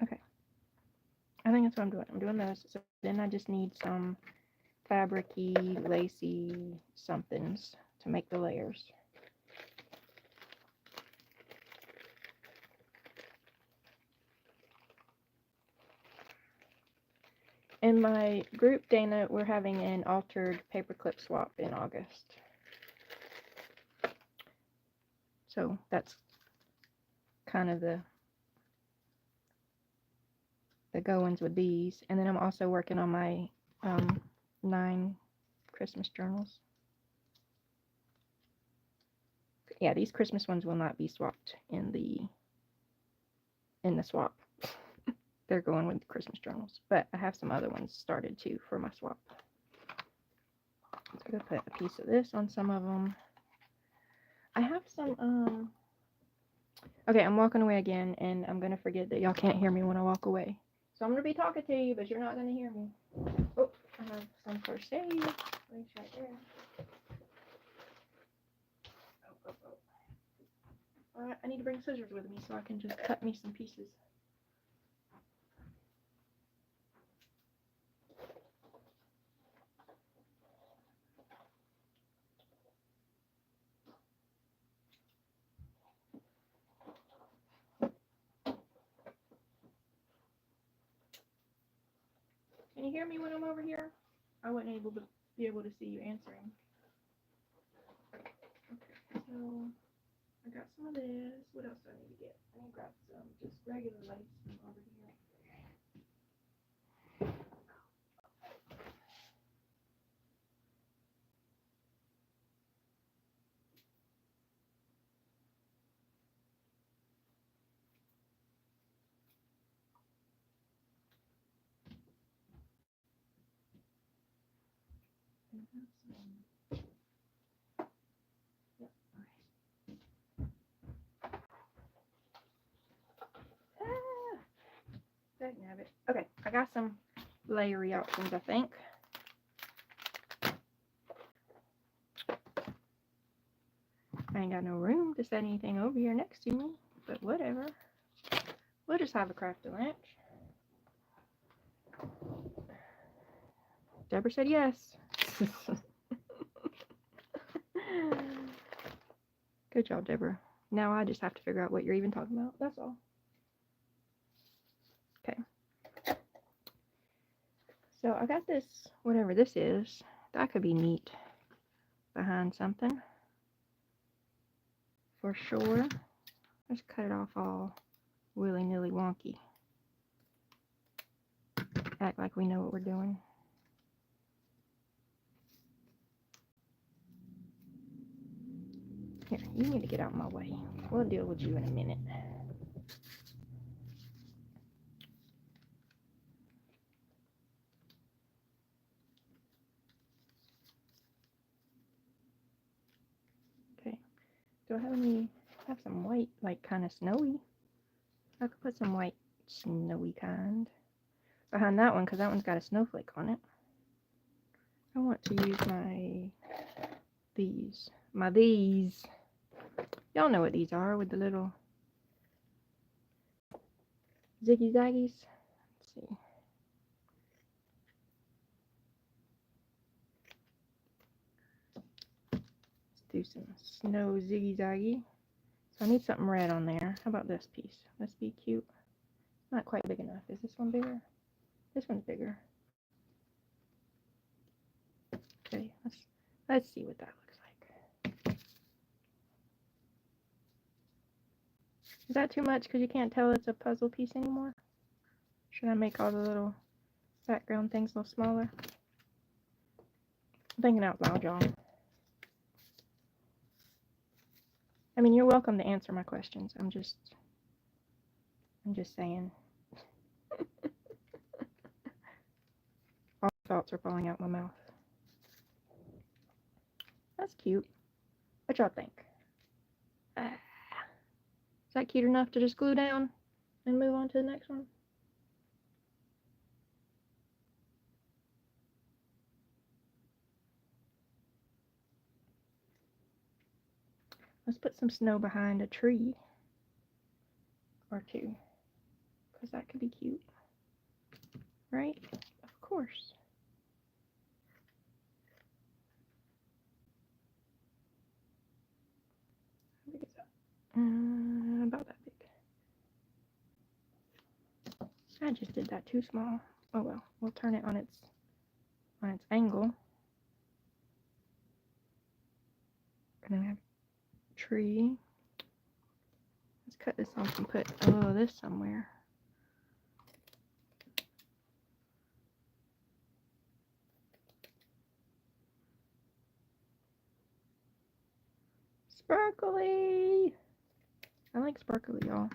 Okay. I think that's what I'm doing. I'm doing this. So then I just need some fabric-y, lacy somethings to make the layers. In my group, Dana, we're having an altered paperclip swap in August. So that's kind of the go-ins with these. And then I'm also working on my 9 Christmas journals. Yeah, these Christmas ones will not be swapped in the swap. They're going with the Christmas journals. But I have some other ones started too for my swap. So I'm going to put a piece of this on some of them. I have some, okay, I'm walking away again, and I'm going to forget that y'all can't hear me when I walk away. So I'm going to be talking to you, but you're not going to hear me. Oh, I have some first aid. Reach right there. Oh. I need to bring scissors with me so I can just cut me some pieces. Can you hear me when I'm over here? I wasn't able to see you answering. Okay, so I got some of this. What else do I need to get? I need to grab some just regular lace from over here. Okay, I got some layery options, I think. I ain't got no room to set anything over here next to me, but whatever. We'll just have a crafty lunch. Deborah said yes. Good job, Deborah. Now I just have to figure out what you're even talking about. That's all. Okay. So I got this, whatever this is. That could be neat behind something. For sure. Let's cut it off all willy-nilly wonky. Act like we know what we're doing. Here, you need to get out of my way. We'll deal with you in a minute. Okay. Do I have some white, like kind of snowy? I could put some white snowy kind behind that one because that one's got a snowflake on it. I want to use these. Y'all know what these are with the little ziggy zaggies. Let's see. Let's do some snow ziggy zaggy. So I need something red on there. How about this piece? Let's be cute. Not quite big enough. Is this one bigger? This one's bigger. Okay, let's see what that looks like. Is that too much because you can't tell it's a puzzle piece anymore? Should I make all the little background things a little smaller? I'm thinking out loud, y'all. I mean, you're welcome to answer my questions. I'm just saying. All thoughts are falling out my mouth. That's cute. What y'all think? Is that cute enough to just glue down and move on to the next one? Let's put some snow behind a tree or two, because that could be cute, right? Of course. How big is that? About that big. I just did that too small. Oh well, we'll turn it on its angle. And then we have a tree. Let's cut this off and put this somewhere. Sparkly! I like sparkly, y'all.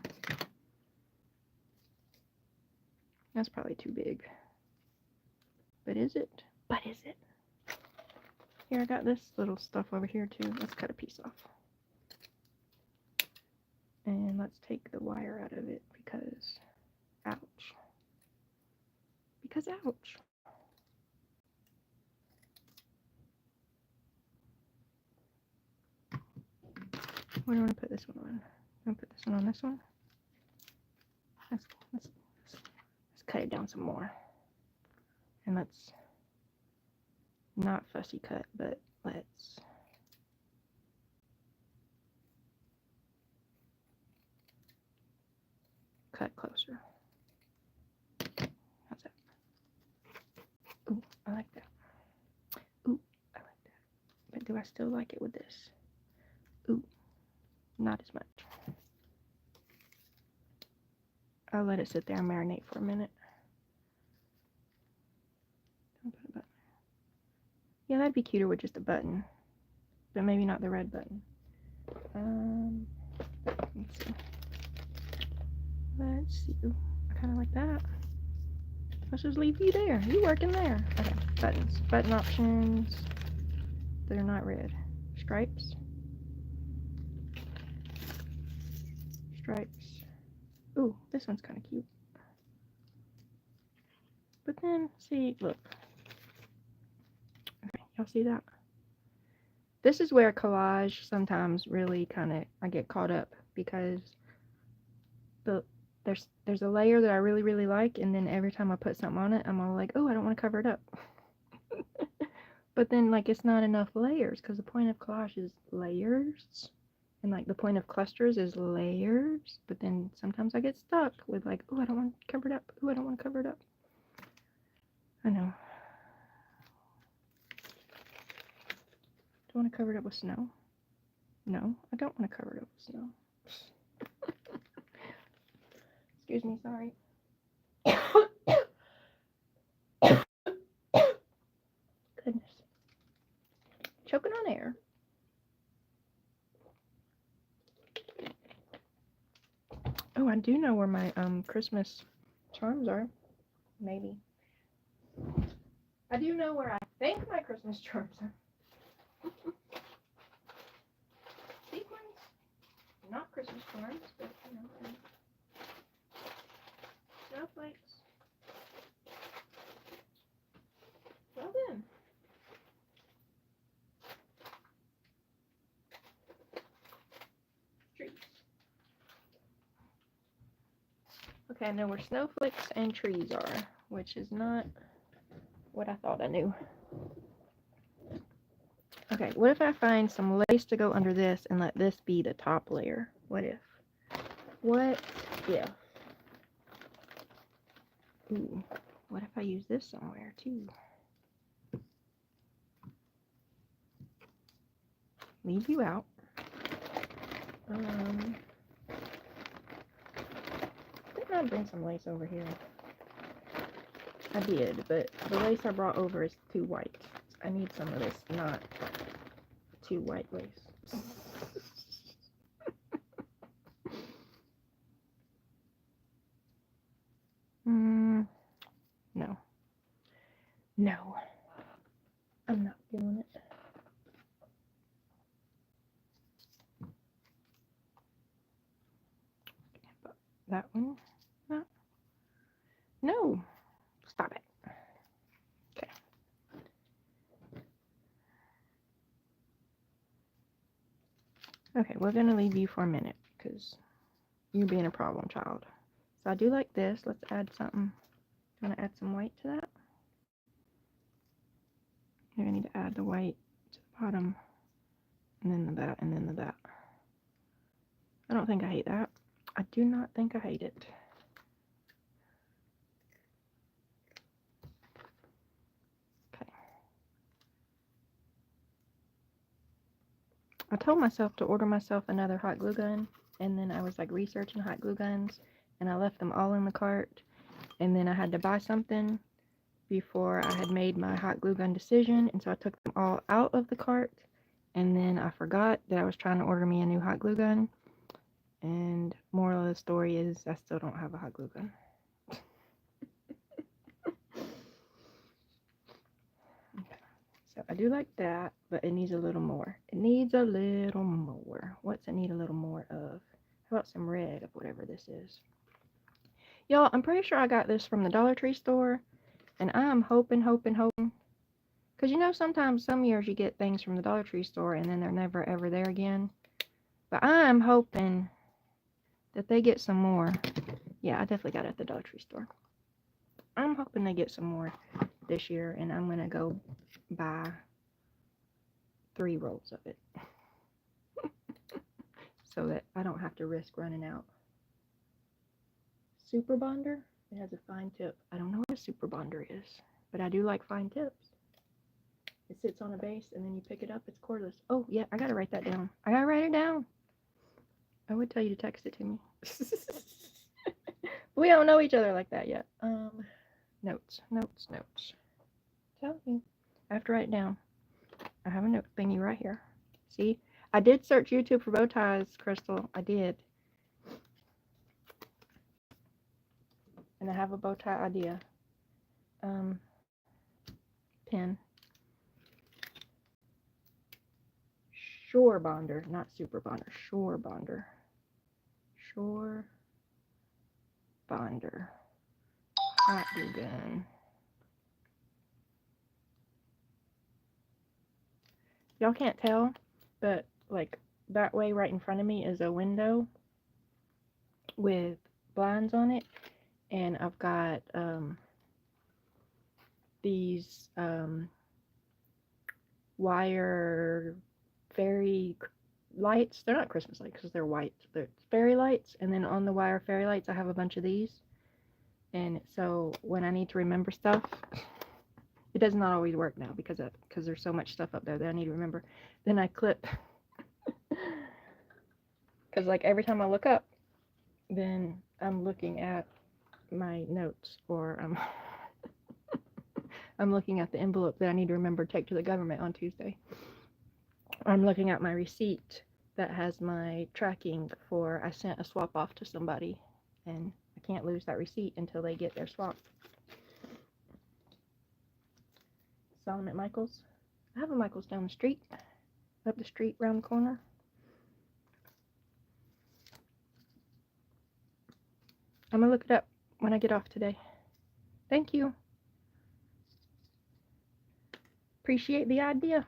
That's probably too big. But is it? But is it? Here, I got this little stuff over here too. Let's cut a piece off. And let's take the wire out of it because, ouch. Because, ouch. Where do I want to put this one on? I'm going to put this one on this one. Let's cut it down some more. And let's not fussy cut, but let's cut closer. How's that? Ooh, I like that. Ooh, I like that. But do I still like it with this? Ooh, not as much. I'll let it sit there and marinate for a minute. Don't put a button. Yeah, that'd be cuter with just a button, but maybe not the red button. Let's see. Let's see. Ooh, I kind of like that. Let's just leave you there. You working there. Okay, buttons. Button options. They're not red. Stripes. Stripes. Ooh, this one's kind of cute. But then, see, look. Okay, y'all see that? This is where collage sometimes really kind of, I get caught up because there's a layer that I really, really like, and then every time I put something on it, I'm all like, oh, I don't want to cover it up. But then, like, it's not enough layers because the point of collage is layers. And, like, the point of clusters is layers. But then sometimes I get stuck with, like, oh, I don't want to cover it up. Oh, I don't want to cover it up. I know. Do I want to cover it up with snow? No, I don't want to cover it up with snow. Excuse me, sorry. Goodness. Choking on air. Oh, I do know where my Christmas charms are. Maybe. I do know where I think my Christmas charms are. Sequins. Not Christmas charms, but you know. Snowflakes. Well then. Trees. Okay, I know where snowflakes and trees are, which is not what I thought I knew. Okay, what if I find some lace to go under this and let this be the top layer? What if? What if? Ooh, what if I use this somewhere too? Leave you out. Didn't I bring some lace over here? I did, but the lace I brought over is too white. I need some of this not too white lace. No. No. I'm not feeling it. That one? No. No. Stop it. Okay. Okay, we're gonna leave you for a minute because you're being a problem child. So I do like this. Let's add something. Do you want to add some white to that? You're gonna need to add the white to the bottom, and then the that, and then the that. I don't think I hate that. I do not think I hate it. Okay. I told myself to order myself another hot glue gun, and then I was like researching hot glue guns, and I left them all in the cart, and then I had to buy something before I had made my hot glue gun decision, and so I took them all out of the cart, and then I forgot that I was trying to order me a new hot glue gun, and moral of the story is I still don't have a hot glue gun. Okay. So I do like that, but it needs a little more. It needs a little more. What's it need a little more of? How about some red of whatever this is? Y'all, I'm pretty sure I got this from the Dollar Tree store, and I'm hoping. Because you know, sometimes some years you get things from the Dollar Tree store and then they're never ever there again. But I'm hoping that they get some more. Yeah, I definitely got it at the Dollar Tree store. I'm hoping they get some more this year, and I'm going to go buy 3 rolls of it. So that I don't have to risk running out. Super bonder? It has a fine tip. I don't know what a super bonder is, but I do like fine tips. It sits on a base, and then you pick it up. It's cordless. Oh, yeah, I got to write that down. I got to write it down. I would tell you to text it to me. We don't know each other like that yet. Notes. Tell me. I have to write it down. I have a note thingy right here. See? I did search YouTube for bow ties, Crystal. I did. And I have a bow tie idea. Pin. Shore bonder, not super bonder. Shore bonder. Shore bonder. Hot glue gun. Y'all can't tell, but like that way right in front of me is a window with blinds on it, and I've got these wire fairy lights. They're not Christmas lights because they're white. They're fairy lights. And then on the wire fairy lights, I have a bunch of these. And so when I need to remember stuff, it does not always work now because there's so much stuff up there that I need to remember. Then I clip. Because like every time I look up, then I'm looking at my notes, or I'm looking at the envelope that I need to remember to take to the government on Tuesday. I'm looking at my receipt that has my tracking for I sent a swap off to somebody, and I can't lose that receipt until they get their swap. Saw them at Michael's. I have a Michael's down the street, up the street, round the corner. I'm gonna look it up when I get off today. Thank you. Appreciate the idea.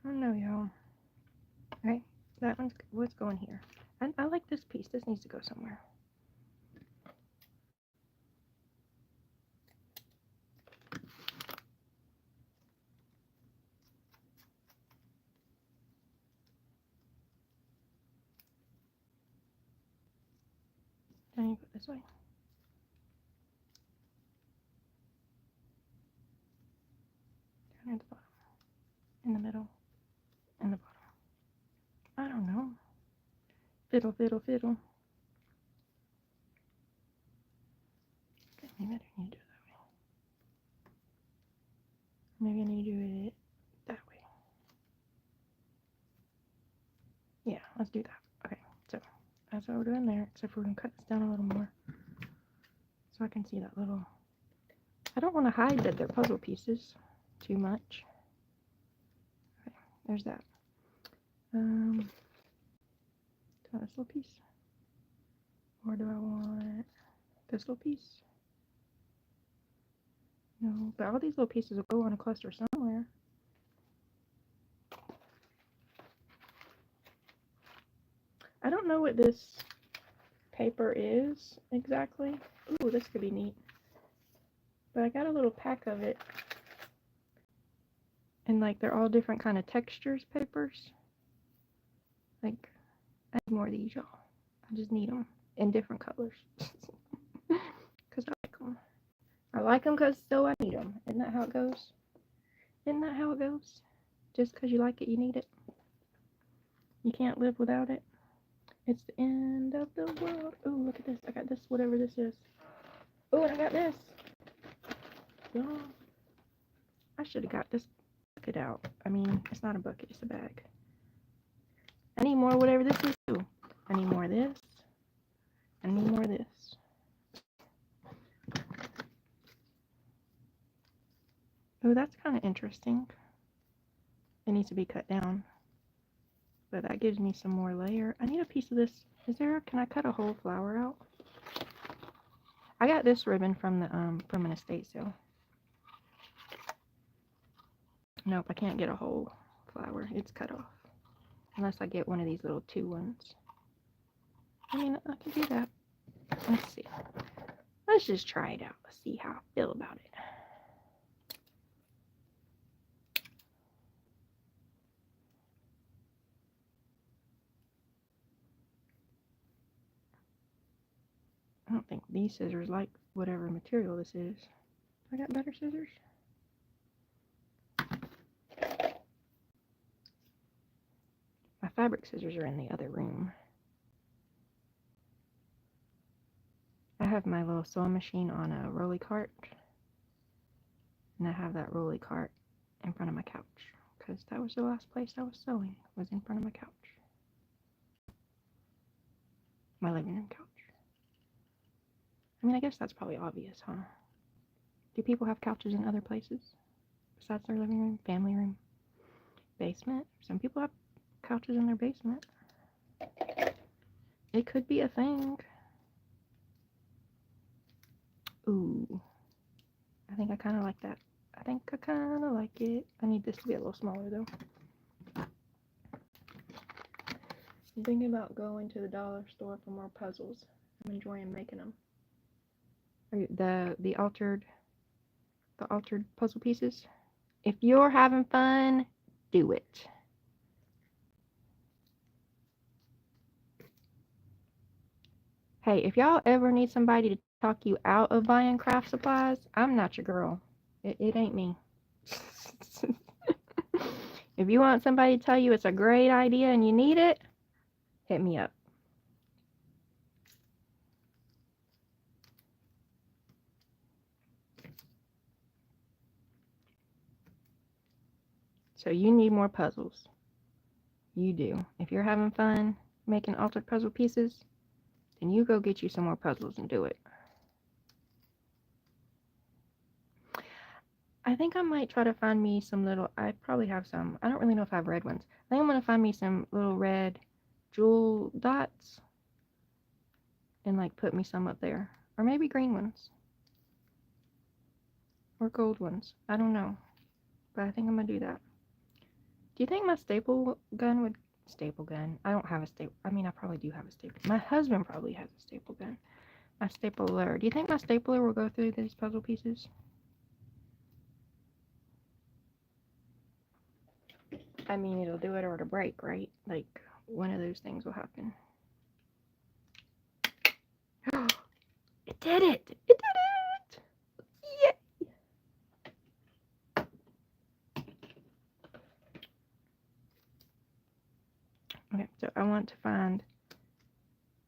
I don't know, y'all. Right? That one's what's going here. I like this piece. This needs to go somewhere. Can you put this way? Down at the bottom. In the middle. In the bottom. I don't know. Fiddle, fiddle, fiddle. Okay, maybe I don't need to do it that way. Maybe I need to do it that way. Yeah, let's do that. Okay, so that's what we're doing there, except for we're going to cut this down a little more so I can see that little... I don't want to hide that they're puzzle pieces too much. Okay, there's that. Do I want this little piece? Or do I want this little piece? No, but all these little pieces will go on a cluster somewhere. I don't know what this paper is exactly. Ooh, this could be neat. But I got a little pack of it. And like they're all different kind of textures papers. Like, I need more of these, y'all. I just need them in different colors. Because I like them. I like them because so I need them. Isn't that how it goes? Isn't that how it goes? Just because you like it, you need it. You can't live without it. It's the end of the world. Oh, look at this. I got this, whatever this is. Oh, and I got this. Y'all, I should have got this bucket out. I mean, it's not a bucket, it's a bag. I need more whatever this is too. I need more of this. I need more of this. Oh, that's kind of interesting. It needs to be cut down. But that gives me some more layer. I need a piece of this. Can I cut a whole flower out? I got this ribbon from an estate sale. Nope, I can't get a whole flower. It's cut off. Unless I get one of these little 2 ones. I mean, I can do that. Let's see. Let's just try it out. Let's see how I feel about it. I don't think these scissors like whatever material this is. I got better scissors. My fabric scissors are in the other room. I have my little sewing machine on a rolly cart. And I have that rolly cart in front of my couch. Because that was the last place I was sewing, was in front of my couch. My living room couch. I mean, I guess that's probably obvious, huh? Do people have couches in other places? Besides their living room, family room, basement? Some people have couches in their basement. It could be a thing. Ooh. I think I kind of like that. I think I kind of like it. I need this to be a little smaller though. I'm thinking about going to the dollar store for more puzzles. I'm enjoying making them. The altered puzzle pieces. If you're having fun, do it. Hey, if y'all ever need somebody to talk you out of buying craft supplies, I'm not your girl. It ain't me. If you want somebody to tell you it's a great idea and you need it, hit me up. So you need more puzzles. You do. If you're having fun making altered puzzle pieces, then you go get you some more puzzles and do it. I think I might try to find me some little, I probably have some, I don't really know if I have red ones. I think I'm going to find me some little red jewel dots and like put me some up there. Or maybe green ones. Or gold ones. I don't know. But I think I'm going to do that. Do you think my staple gun would, staple gun? I don't have a staple, I mean I probably do have a staple. My husband probably has a staple gun. My stapler. Do you think my stapler will go through these puzzle pieces? I mean, it'll do it or it'll break, right? Like, one of those things will happen. It did it! It did it! Yay! Okay, so I want to find...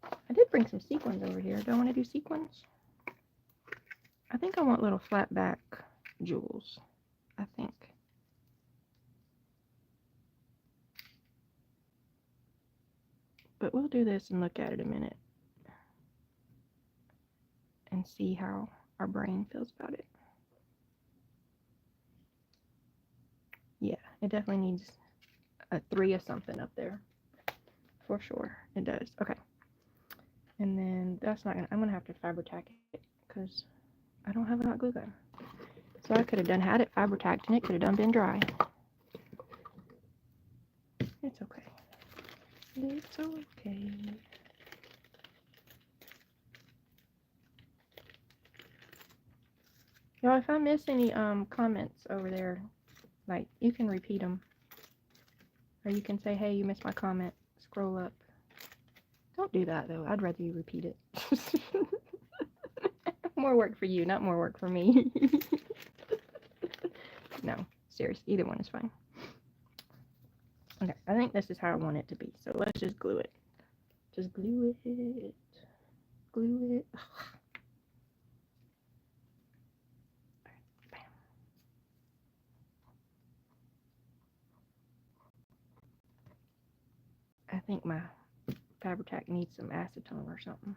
I did bring some sequins over here. Do I want to do sequins? I think I want little flat back jewels. I think. But we'll do this and look at it a minute. And see how our brain feels about it. Yeah, it definitely needs a 3 of something up there. For sure, it does. Okay. And then that's not gonna, I'm gonna have to fiber tack it because I don't have a hot glue gun. So I could have had it fiber tacked and it could have been dry. It's okay. It's okay. Y'all, if I miss any comments over there, like, you can repeat them. Or you can say, hey, you missed my comment. Scroll up. Don't do that, though. I'd rather you repeat it. More work for you, not more work for me. No, serious. Either one is fine. Okay, I think this is how I want it to be. So let's just glue it. Just glue it. Glue it. Bam. I think my Fabri-Tac needs some acetone or something.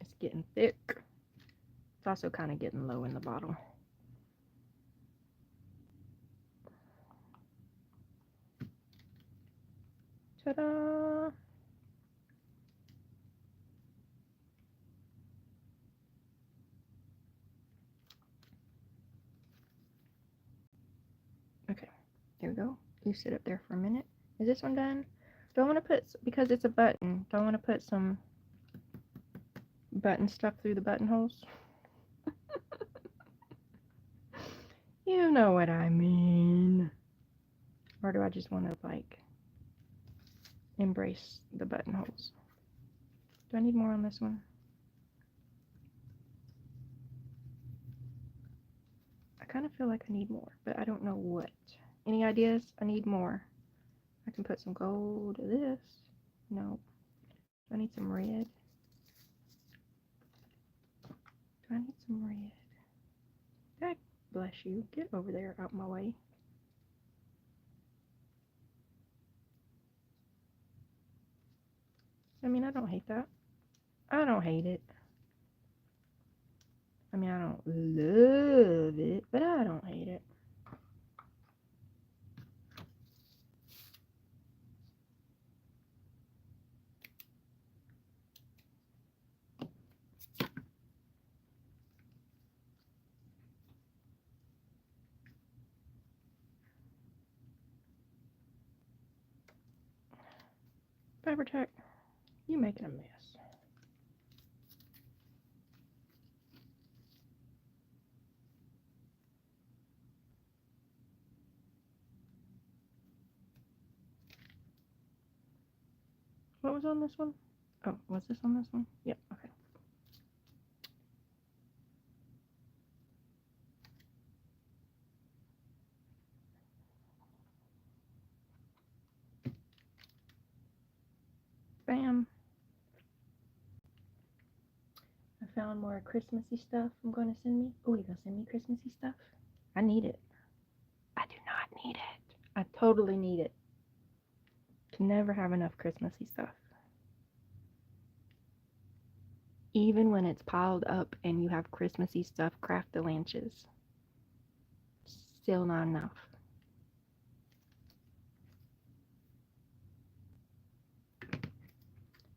It's getting thick. It's also kind of getting low in the bottle. Ta-da! Okay, there we go. You sit up there for a minute. Is this one done? Do I want to put, because it's a button, do I want to put some button stuff through the buttonholes? You know what I mean. Or do I just want to, like, embrace the buttonholes? Do I need more on this one? I kind of feel like I need more, but I don't know what. Any ideas? I need more. I can put some gold to this. No. Do I need some red? Do I need some red? God bless you. Get over there out my way. I mean, I don't hate that. I don't hate it. I mean, I don't love it, but I don't hate it. Cybertech, you making a mess. What was on this one? Oh, was this on this one? Yep, okay. Bam. I found more Christmassy stuff I'm going to send me. Oh, you going to send me Christmassy stuff? I need it. I do not need it. I totally need it. Can never have enough Christmassy stuff. Even when it's piled up and you have Christmassy stuff, craft the lanches. Still not enough.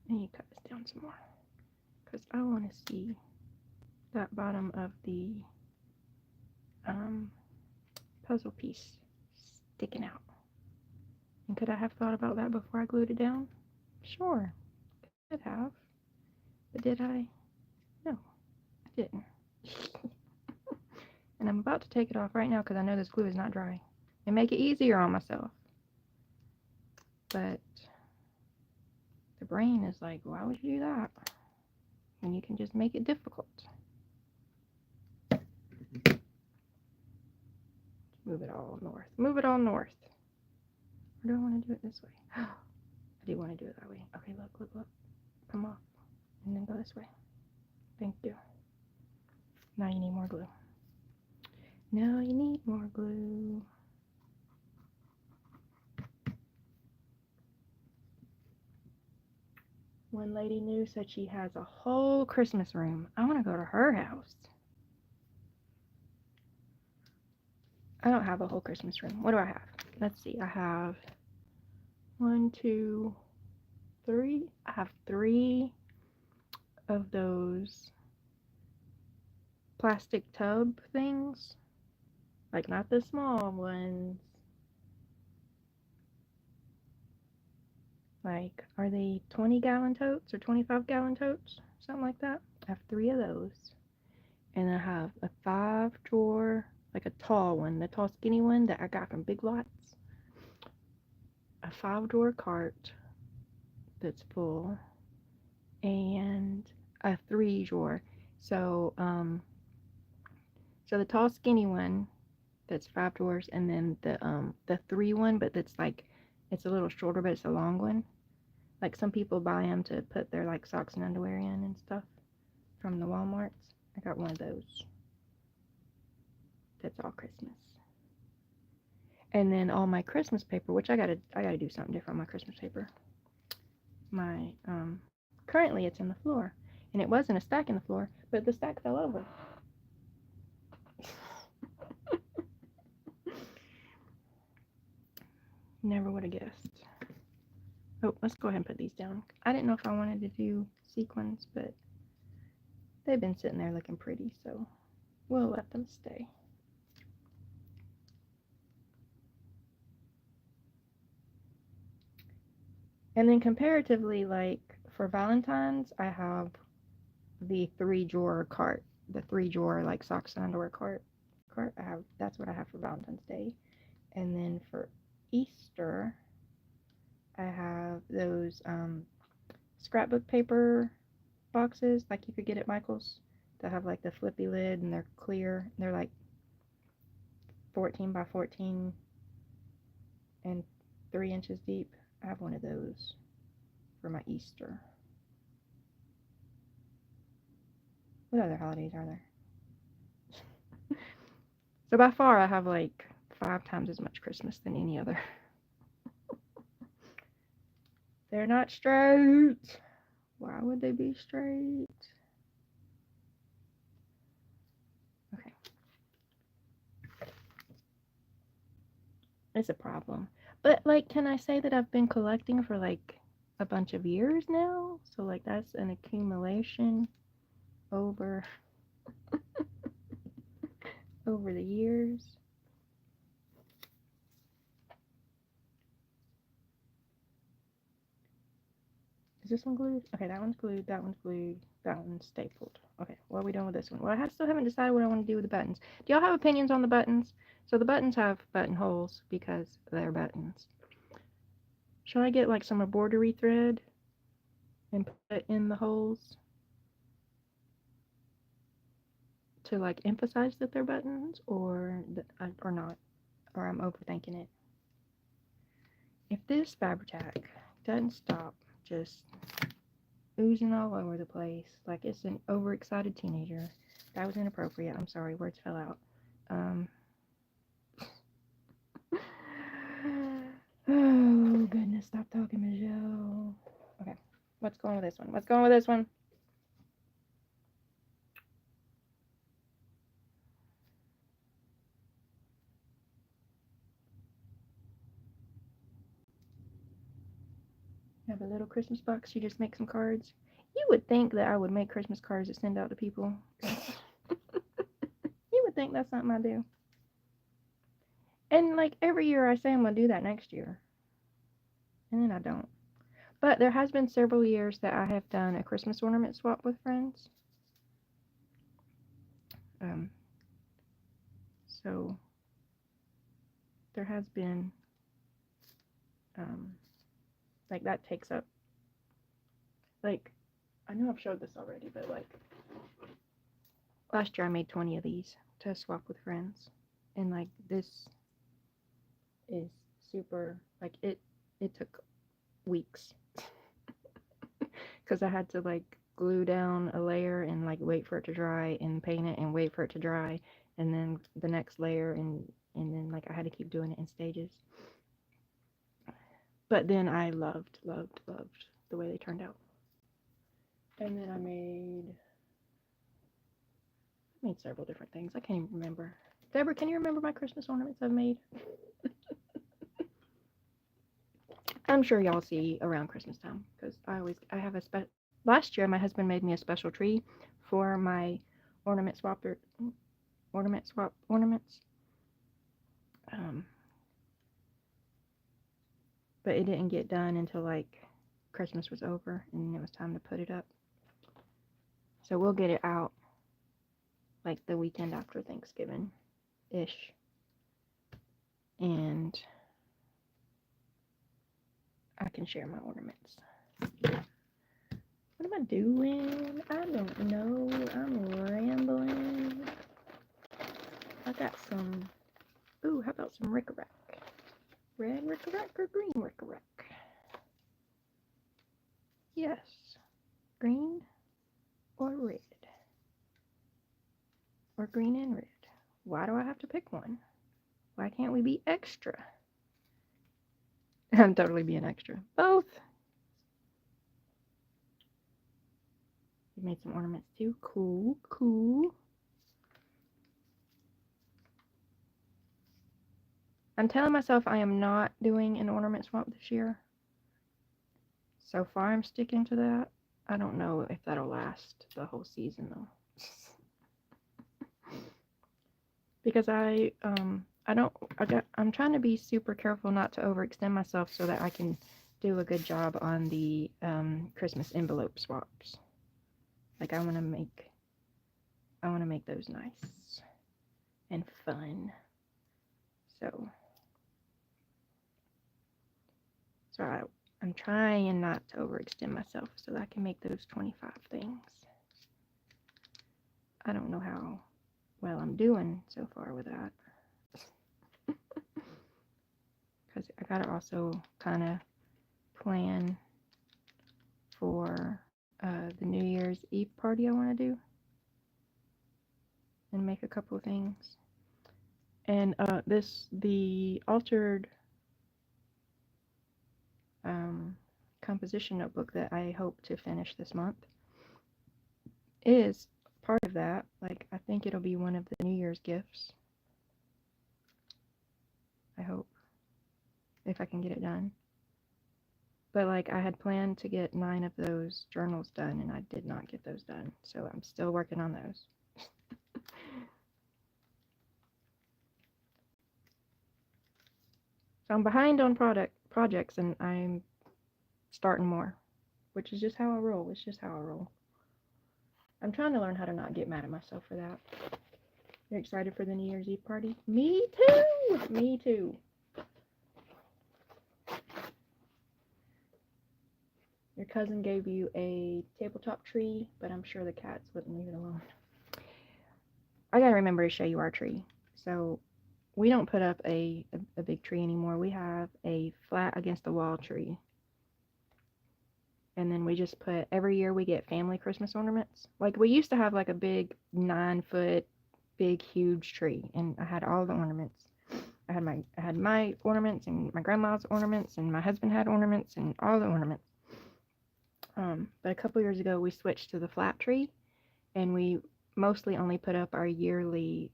I need to cut this down some more because I want to see that bottom of the puzzle piece sticking out. And could I have thought about that before I glued it down? Sure, could have. But did I? No, I didn't. And I'm about to take it off right now because I know this glue is not dry. And make it easier on myself. But the brain is like, why would you do that? When you can just make it difficult. Move it all north. Move it all north. Or do I want to do it this way? I do want to do it that way. Okay, look, look, look. Come off. And then go this way. Thank you. Now you need more glue. Now you need more glue. One lady knew said she has a whole Christmas room. I want to go to her house. I don't have a whole Christmas room. What do I have? Let's see. I have 1, 2, 3. I have 3 of those plastic tub things. Like not the small ones. Like, are they 20-gallon totes or 25-gallon totes? Something like that. I have 3 of those. And I have a 5-drawer, like a tall one, the tall skinny one that I got from Big Lots. A 5-drawer cart that's full. And a 3-drawer. So the tall skinny one that's 5 drawers, and then the 3 one, but that's like, it's a little shorter, but it's a long one. Like some people buy them to put their like socks and underwear in and stuff from the Walmarts. I got one of those. That's all Christmas. And then all my Christmas paper, which I gotta do something different on my Christmas paper. My currently it's in the floor, and it wasn't a stack in the floor, but the stack fell over. Never would have guessed. Oh, let's go ahead and put these down. I didn't know if I wanted to do sequins, but they've been sitting there looking pretty, so we'll let them stay. And then comparatively, like for Valentine's, I have the 3-drawer cart, the 3-drawer like socks and underwear cart. That's what I have for Valentine's Day. And then for Easter, I have those scrapbook paper boxes like you could get at Michael's that have like the flippy lid and they're clear. They're like 14 by 14 and 3 inches deep. I have one of those for my Easter. What other holidays are there? So by far I have like 5 times as much Christmas than any other. They're not straight. Why would they be straight? Okay. It's a problem. But like, can I say that I've been collecting for like a bunch of years now? So like that's an accumulation over over the years. Is this one glued? Okay, that one's glued, that one's glued, that one's stapled. Okay, what are we doing with this one? Well, still haven't decided what I want to do with the buttons. Do y'all have opinions on the buttons? So the buttons have buttonholes because they're buttons. Should I get like some embroidery thread and put it in the holes to like emphasize that they're buttons, or not, or I'm overthinking it? If this Fabri-Tac doesn't stop just oozing all over the place like it's an overexcited teenager, that was inappropriate. I'm sorry, words fell out. Oh goodness, stop talking, Michelle. Okay, what's going with this one? What's going with this one? You have a little Christmas box. You just make some cards. You would think that I would make Christmas cards to send out to people. You would think that's something I do. And like every year I say I'm gonna do that next year, and then I don't. But there has been several years that I have done a Christmas ornament swap with friends. So there has been, like that takes up, like, I know I've showed this already, but like last year I made 20 of these to swap with friends, and like this is super, like it took weeks because I had to like glue down a layer and like wait for it to dry and paint it and wait for it to dry, and then the next layer, and then like I had to keep doing it in stages. But then I loved the way they turned out. And then I made several different things. I can't even remember. Deborah, can you remember my Christmas ornaments I've made? I'm sure y'all see around Christmas time because I have a last year my husband made me a special tree for my ornament swap ornaments. But it didn't get done until like Christmas was over and it was time to put it up. So we'll get it out like the weekend after Thanksgiving ish. And I can share my ornaments. What am I doing? I don't know. I'm rambling. I got some. Ooh, how about some Rick-a-Rack? Red Rick-a-Rack or green Rick-a-Rack? Yes. Green or red? Or green and red? Why do I have to pick one? Why can't we be extra? I'm totally being extra. Both. You made some ornaments too. Cool, cool. I'm telling myself I am not doing an ornament swap this year. So far I'm sticking to that. I don't know if that'll last the whole season though. Because I'm trying to be super careful not to overextend myself so that I can do a good job on the Christmas envelope swaps. Like I want to make those nice and fun. So I'm trying not to overextend myself so that I can make those 25 things. I don't know how well I'm doing so far with that. Because I gotta also kind of plan for the New Year's Eve party I want to do and make a couple of things. And the altered composition notebook that I hope to finish this month is part of that. Like I think it'll be one of the New Year's gifts. I hope, if I can get it done. But like I had planned to get 9 of those journals done and I did not get those done. So I'm still working on those. So I'm behind on projects and I'm starting more. which is just how I roll. It's just how I roll. I'm trying to learn how to not get mad at myself for that. You're excited for the New Year's Eve party? Me too! Me too. Your cousin gave you a tabletop tree, but I'm sure the cats wouldn't leave it alone. I gotta remember to show you our tree. So we don't put up a big tree anymore. We have a flat against the wall tree. And then we just put, every year we get family Christmas ornaments. Like we used to have like a big 9-foot, big, huge tree. And I had all the ornaments. I had my ornaments and my grandma's ornaments and my husband had ornaments and all the ornaments. But a couple years ago we switched to the flat tree and we mostly only put up our yearly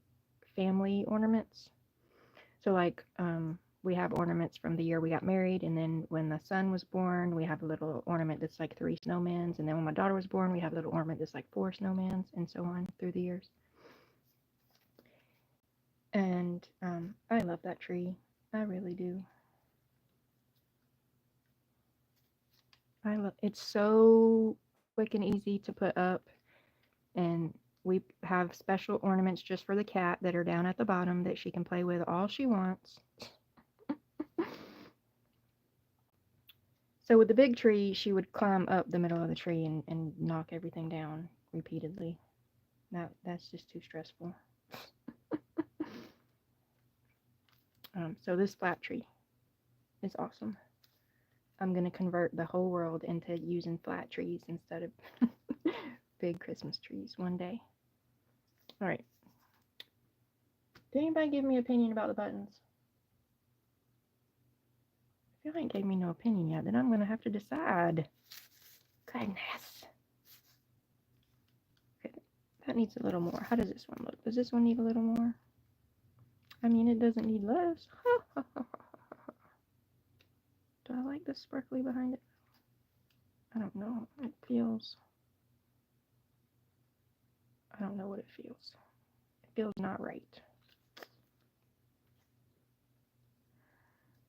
family ornaments. So like we have ornaments from the year we got married, and then when the son was born we have a little ornament that's like 3 snowmans, and then when my daughter was born we have a little ornament that's like 4 snowmans, and so on through the years. And I love that tree. I really do. It's so quick and easy to put up, and we have special ornaments just for the cat that are down at the bottom that she can play with all she wants. So with the big tree, she would climb up the middle of the tree and knock everything down repeatedly. That's just too stressful. So this flat tree is awesome. I'm going to convert the whole world into using flat trees instead of big Christmas trees one day. All right. Did anybody give me an opinion about the buttons? If you ain't gave me no opinion yet, then I'm going to have to decide. Goodness. Okay, that needs a little more. How does this one look? Does this one need a little more? I mean, it doesn't need less. Do I like the sparkly behind it? I don't know. It feels... I don't know what it feels. It feels not right.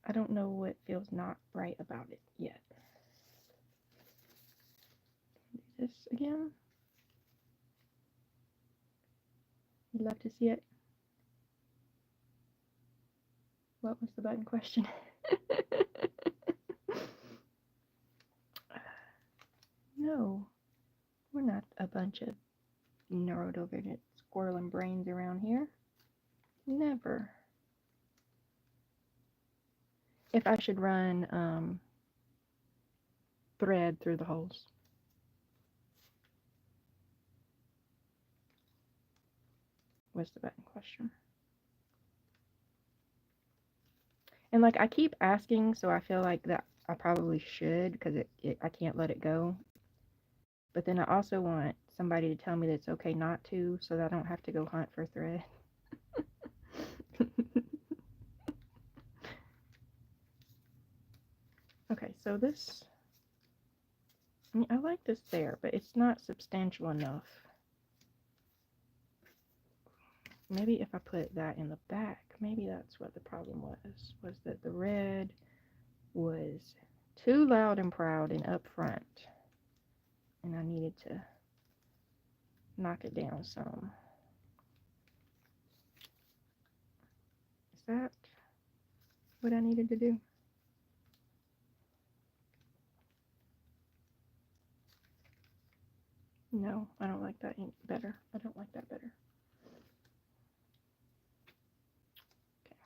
I don't know what feels not right about it yet. Do this again. You'd love to see it. What was the button question? No, we're not a bunch of neurodivergent squirreling brains around here. Never. If I should run thread through the holes. Was the button question. And like I keep asking, so I feel like that I probably should, because I can't let it go. But then I also want somebody to tell me that it's okay not to, so that I don't have to go hunt for thread. Okay, so this, I mean, I like this there, but it's not substantial enough. Maybe if I put that in the back, maybe that's what the problem was that the red was too loud and proud and up front, and I needed to knock it down some. Is that what I needed to do? No, I don't like that better. I don't like that better. Okay.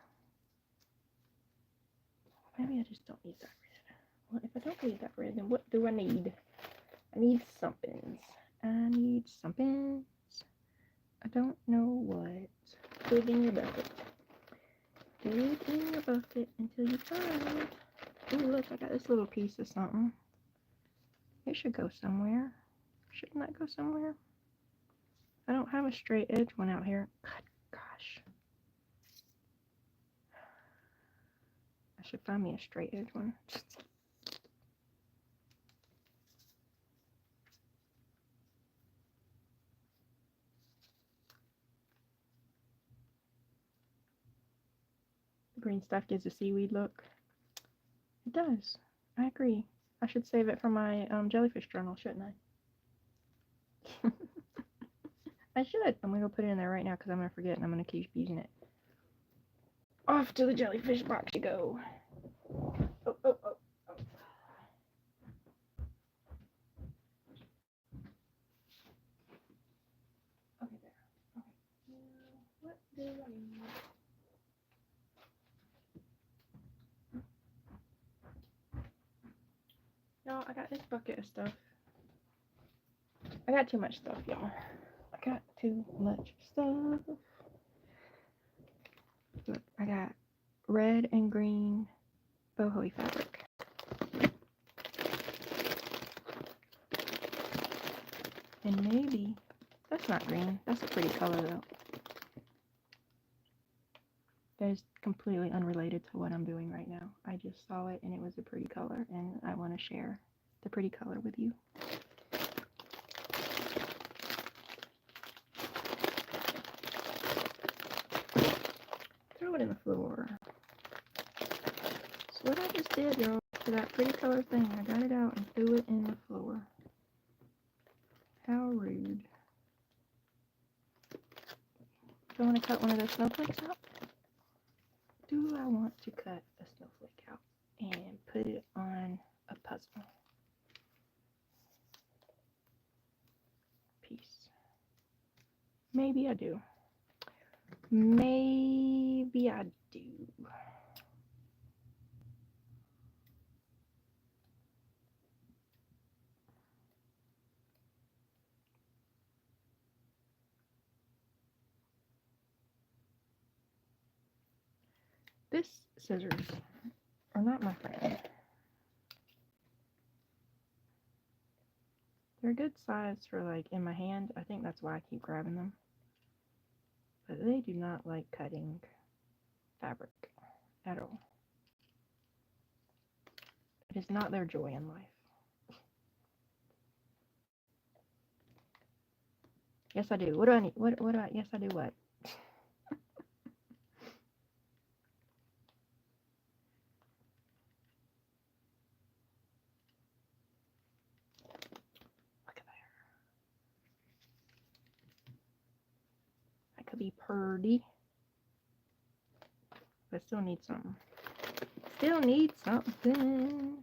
Maybe I just don't need that red. Well, if I don't need that red, then what do I need? I need somethings. I need somethings. I don't know what. Dig in your bucket. Dig in your bucket until you find. Ooh, look, I got this little piece of something. It should go somewhere. Shouldn't that go somewhere? I don't have a straight edge one out here. God, gosh. I should find me a straight edge one. The green stuff gives a seaweed look. It does. I agree. I should save it for my jellyfish journal, shouldn't I? I should. I'm gonna go put it in there right now because I'm gonna forget and I'm gonna keep using it. Off to the jellyfish box you go. Oh, oh, oh, oh. Okay, there. Okay. Now, what do I need? Y'all, I got this bucket of stuff. I got too much stuff, y'all. I got too much stuff. Look, I got red and green boho fabric. And maybe, that's not green. That's a pretty color though. That is completely unrelated to what I'm doing right now. I just saw it and it was a pretty color and I want to share the pretty color with you. Throw it in the floor. So what I just did, y'all, to that pretty color thing, I got it out and threw it in the floor. How rude. Do I want to cut one of those snowflakes out? Do I want to cut a snowflake out and put it on a puzzle piece? Maybe I do. Maybe I do. This scissors are not my friend. They're a good size for like in my hand. I think that's why I keep grabbing them. But they do not like cutting fabric at all. It is not their joy in life. Yes, I do. What do I need? What do I? Yes, I do what? Look at there. That could be purdy. But still need something. Still need something.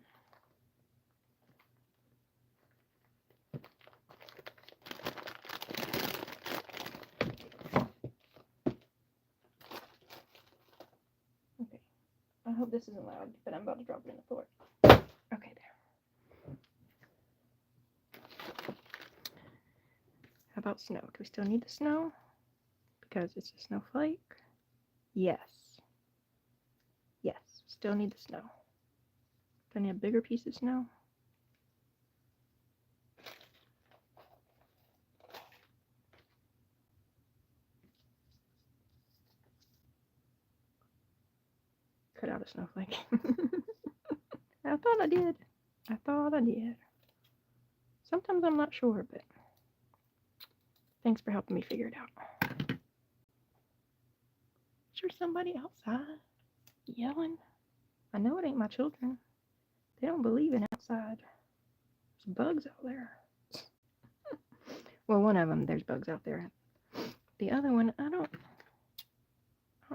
Okay. I hope this isn't loud, but I'm about to drop it in the floor. Okay, there. How about snow? Do we still need the snow? Because it's a snowflake? Yes. Yes, still need the snow. Do I need a bigger piece of snow? Cut out a snowflake. I thought I did. I thought I did. Sometimes I'm not sure, but thanks for helping me figure it out. Is there somebody outside yelling? I know it ain't my children. They don't believe in outside. There's bugs out there. Well, one of them, there's bugs out there. The other one, I don't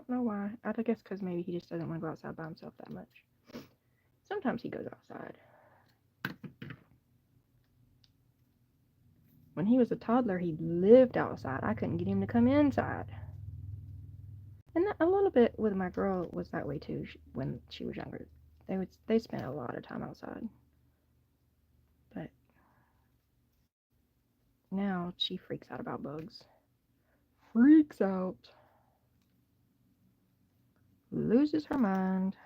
know why. I guess because maybe he just doesn't want to go outside by himself that much. Sometimes he goes outside. When he was a toddler, he lived outside. I couldn't get him to come inside. And a little bit with my girl was that way too. When she was younger, they spent a lot of time outside. But now she freaks out about bugs. Freaks out. Loses her mind.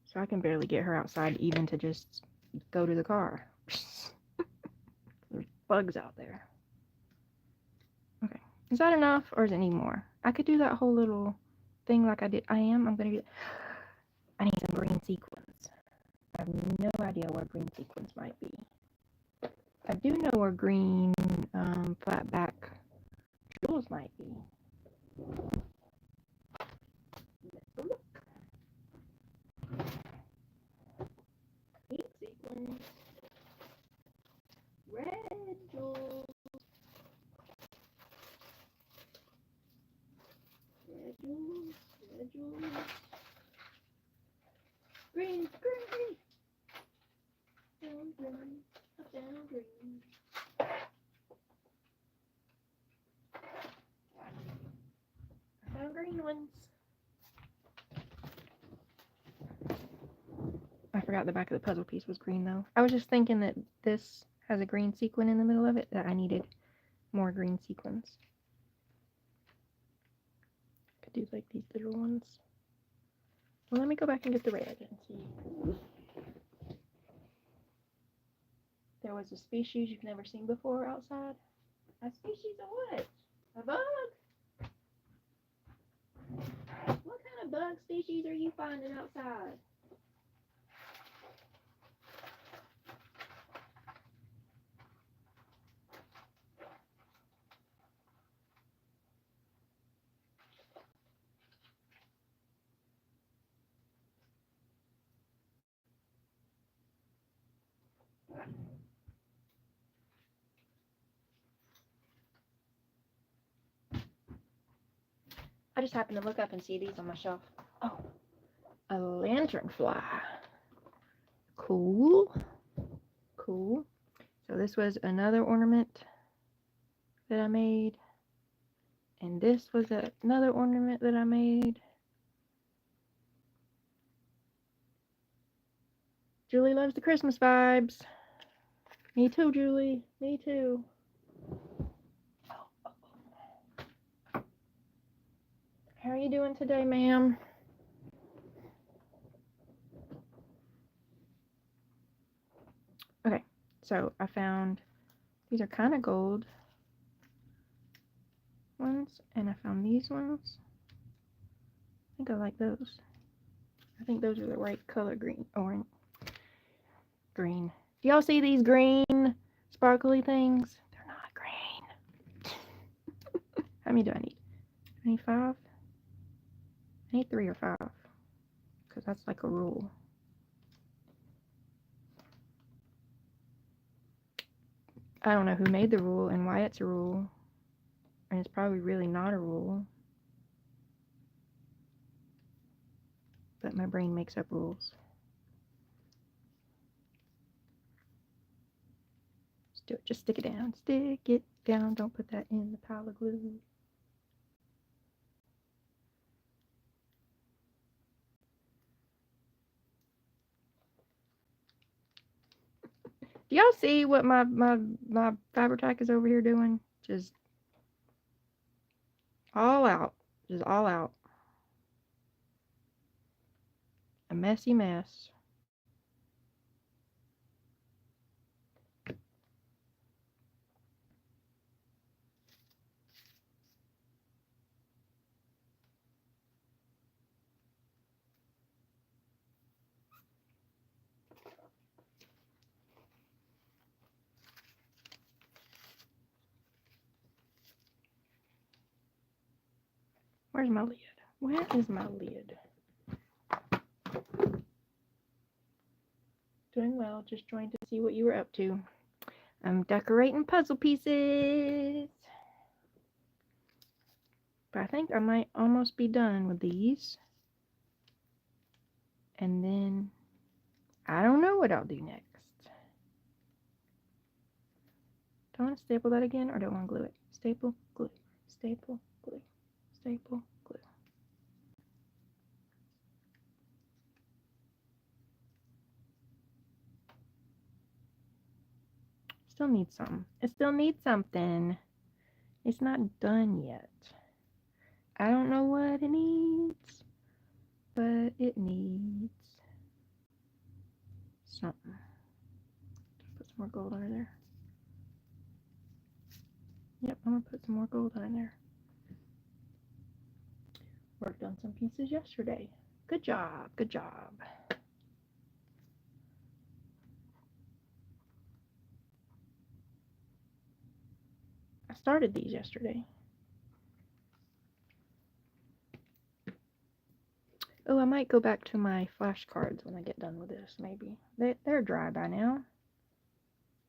So I can barely get her outside even to just go to the car. There's bugs out there. Okay. Is that enough or is it need more? I could do that whole little thing like I did. I'm going to do. I need some green sequins. I have no idea where green sequins might be. I do know where green flat back jewels might be. forgot the back of the puzzle piece was green though. I was just thinking that this has a green sequin in the middle of it, that I needed more green sequins. Could do like these little ones. Well, let me go back and get the red and see. There was a species you've never seen before outside. A species of what? A bug? What kind of bug species are you finding outside? I just happened to look up and see these on my shelf. Oh, a lanternfly. Cool. Cool. So this was another ornament that I made. And this was another ornament that I made. Julie loves the Christmas vibes. Me too, Julie. Me too. How are you doing today, ma'am? Okay, so I found these are kind of gold ones, and I found these ones. I think I like those. I think those are the right color, green, orange, green. Do y'all see these green sparkly things? They're not green. How many do I need? I need 5. I need 3 or 5, because that's like a rule. I don't know who made the rule and why it's a rule, and it's probably really not a rule, but my brain makes up rules. Just do it. Just stick it down. Stick it down. Don't put that in the pile of glue. Do y'all see what my Faber-Tac is over here doing? Just all out. Just all out. A messy mess. Where's my lid? Where is my lid? Doing well. Just trying to see what you were up to. I'm decorating puzzle pieces. But I think I might almost be done with these. And then I don't know what I'll do next. Do I want to staple that again, or do I want to glue it? Staple, glue, staple, glue, staple, glue. Still needs something. It still needs something. It's not done yet. I don't know what it needs, but it needs something. Put some more gold under there. Yep, I'm gonna put some more gold under there. Worked on some pieces yesterday. Good job, good job. I started these yesterday. Oh, I might go back to my flashcards when I get done with this, maybe. They're dry by now.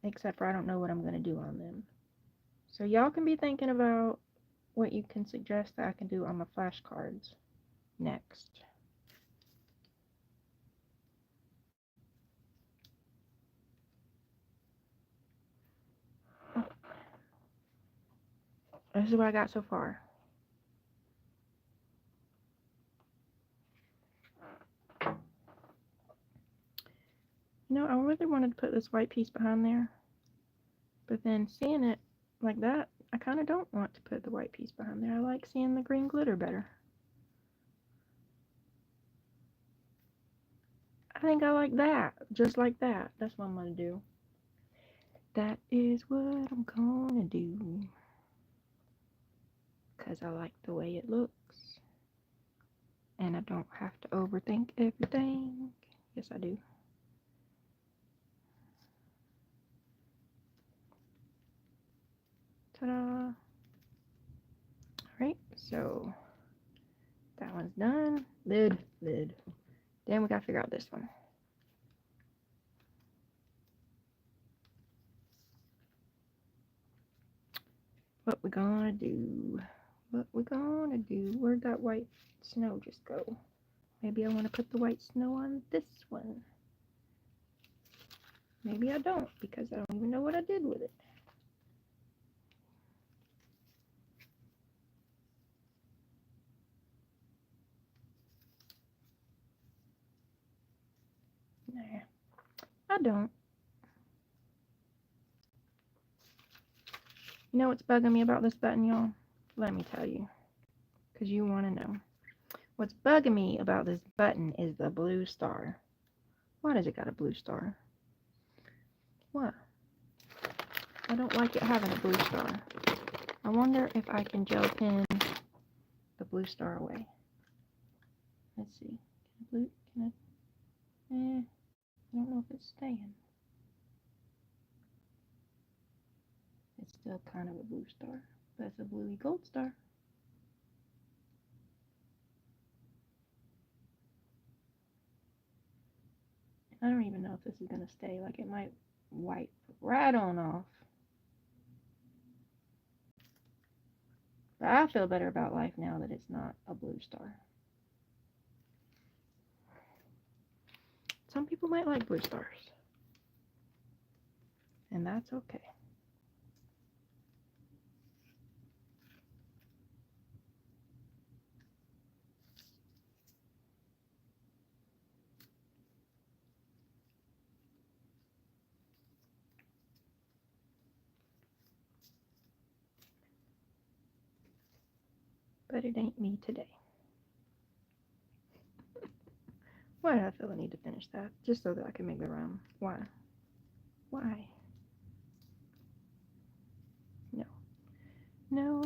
Except for I don't know what I'm going to do on them. So y'all can be thinking about what you can suggest that I can do on my flashcards next. This is what I got so far. No, I really wanted to put this white piece behind there. But then seeing it like that, I kind of don't want to put the white piece behind there. I like seeing the green glitter better. I think I like that. Just like that. That's what I'm going to do. That is what I'm going to do. Because I like the way it looks. And I don't have to overthink everything. Yes, I do. Ta-da! Alright, so that one's done. Lid. Then we gotta figure out this one. What we gonna do? Where'd that white snow just go? Maybe I want to put the white snow on this one. Maybe I don't, because I don't even know what I did with it. Nah, I don't. You know what's bugging me about this button, y'all? Let me tell you, because you want to know. What's bugging me about this button is the blue star. Why does it got a blue star? What? I don't like it having a blue star. I wonder if I can gel pin the blue star away. Let's see. Can I? I don't know if it's staying. It's still kind of a blue star, but it's a bluey gold star. I don't even know if this is going to stay. Like, it might wipe right on off. But I feel better about life now that it's not a blue star. Some people might like blue stars. And that's okay. But it ain't me today. Why did I feel the need to finish that? Just so that I can make the rhyme. Why? Why? No. No.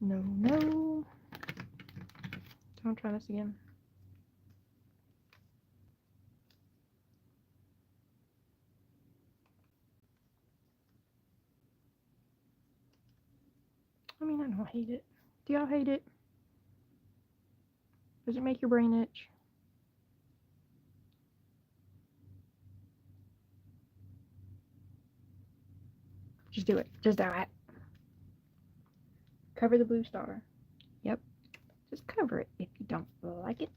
No. Don't try this again. I mean, I don't hate it. Do y'all hate it? Does it make your brain itch? Just do it. Just do it. Cover the blue star. Yep. Just cover it if you don't like it.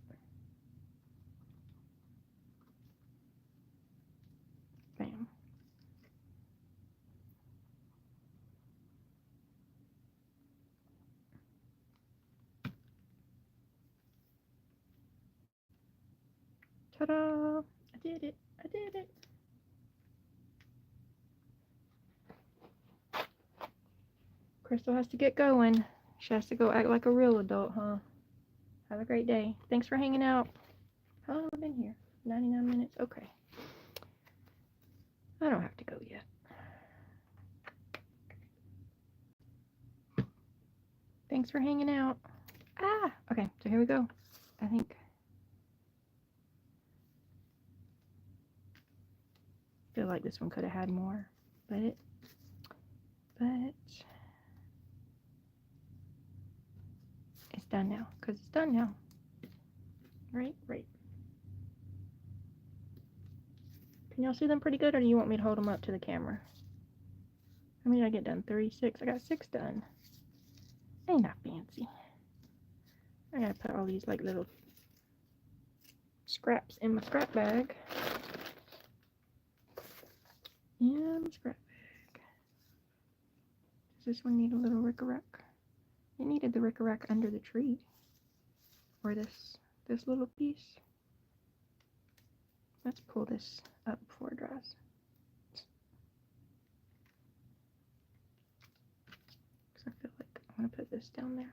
Bam. Ta-da! I did it. Crystal has to get going. She has to go act like a real adult, huh? Have a great day. Thanks for hanging out. How long have I been here? 99 minutes? Okay. I don't have to go yet. Thanks for hanging out. Okay, so here we go. I feel like this one could have had more, but it's done now, because it's done now. Right. Can y'all see them pretty good, or do you want me to hold them up to the camera? How many did I get done? 36. I got 6 done. Ain't that fancy. I gotta put all these like little scraps in my scrap bag. Yeah, my scrap bag. Does this one need a little rick-a-rack? It needed the rick-a-rack under the tree. Or this little piece. Let's pull this up before it dries. Because I feel like I want to put this down there.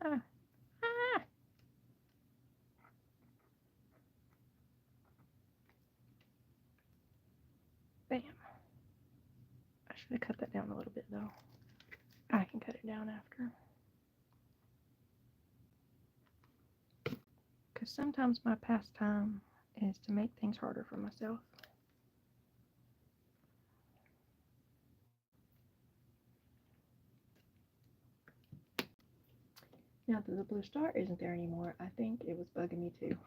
Ah. Ah. Bam. I should have cut that down a little bit though. I can cut it down after. Because sometimes my pastime is to make things harder for myself. Now that the blue star isn't there anymore, I think it was bugging me too.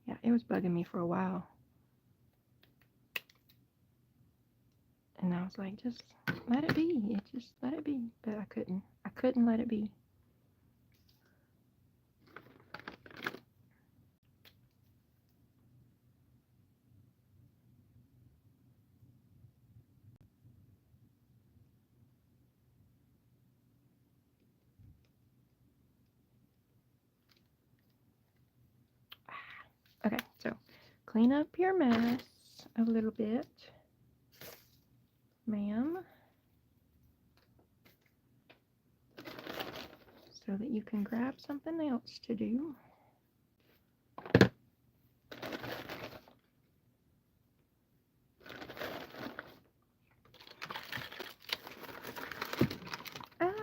Yeah, it was bugging me for a while. And I was like, just let it be. Just let it be. But I couldn't. I couldn't let it be. Okay, so clean up your mess a little bit, ma'am, so that you can grab something else to do. Ah!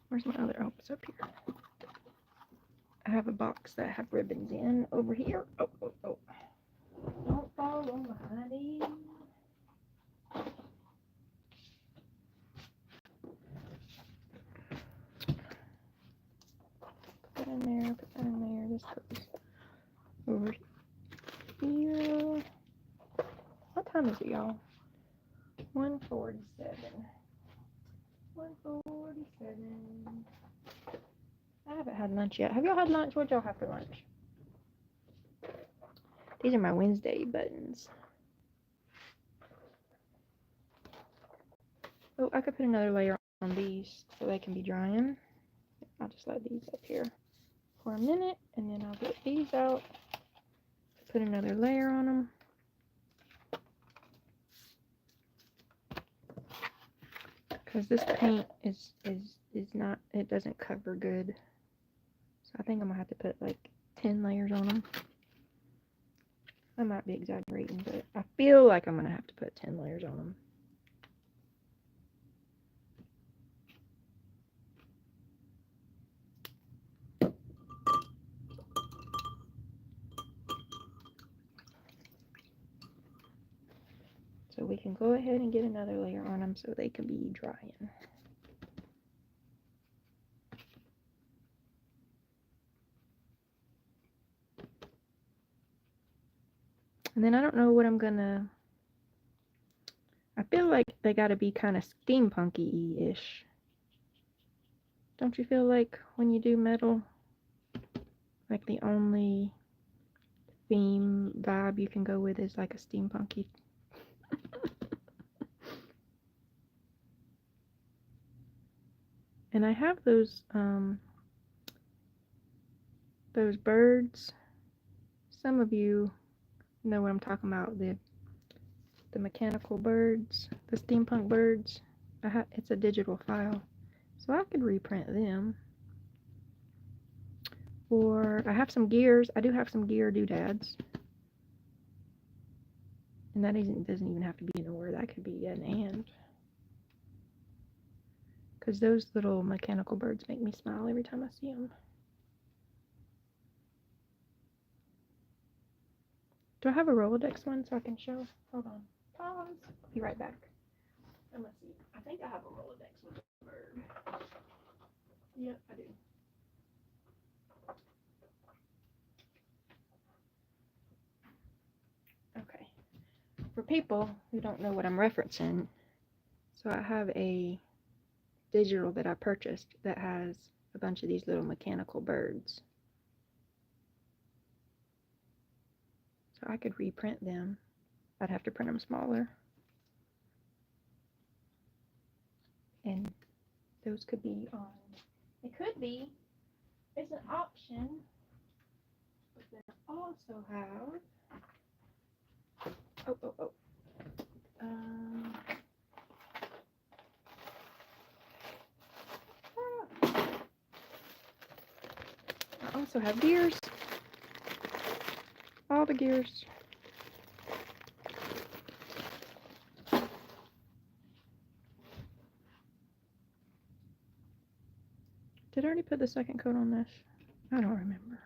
Where's my other? Oh, it's up here. I have a box that I have ribbons in over here. Oh, oh, oh. Don't fall on my honey. Put that in there, put that in there. This goes over here. What time is it, y'all? 1:47. 1:47. I haven't had lunch yet. Have y'all had lunch? What'd y'all have for lunch? These are my Wednesday buttons. Oh, I could put another layer on these so they can be drying. I'll just let these up here for a minute, and then I'll get these out, put another layer on them. Because this paint is not, it doesn't cover good. So I think I'm going to have to put like 10 layers on them. I might be exaggerating, but I feel like I'm going to have to put 10 layers on them. So we can go ahead and get another layer on them so they can be drying. And then I don't know what I'm gonna, I feel like they gotta be kind of steampunky-ish. Don't you feel like when you do metal, like the only theme vibe you can go with is like a steampunky? And I have those birds. Some of you know what I'm talking about, the mechanical birds, the steampunk birds. It's a digital file, so I could reprint them. Or I have some gears. I do have some gear doodads. And that doesn't even have to be an or. That could be an and. Because those little mechanical birds make me smile every time I see them. Do I have a Rolodex one so I can show? Hold on. Pause. I'll be right back. I'm gonna see. I think I have a Rolodex with a bird. Yep, I do. Okay. For people who don't know what I'm referencing, so I have a digital that I purchased that has a bunch of these little mechanical birds. So I could reprint them. I'd have to print them smaller. And those could be on, it could be, it's an option, but then I also have, I also have gears, all the gears. Did I already put the second coat on this? I don't remember.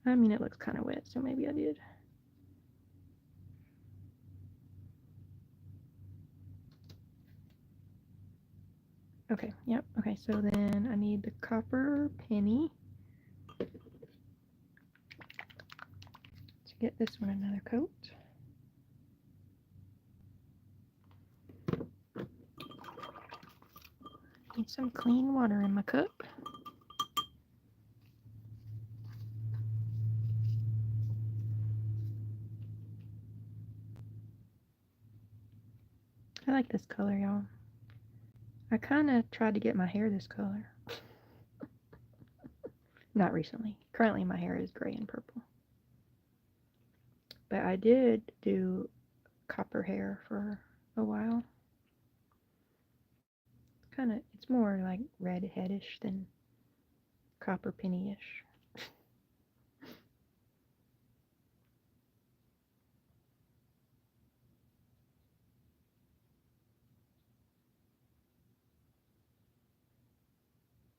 I mean, it looks kind of wet, so maybe I did. Okay, yep. Okay, so then I need the copper penny to get this one another coat. Need some clean water in my cup. I like this color, y'all. I kind of tried to get my hair this color. Not recently. Currently my hair is gray and purple. But I did do copper hair for a while. It's more like redheadish than copper penny-ish.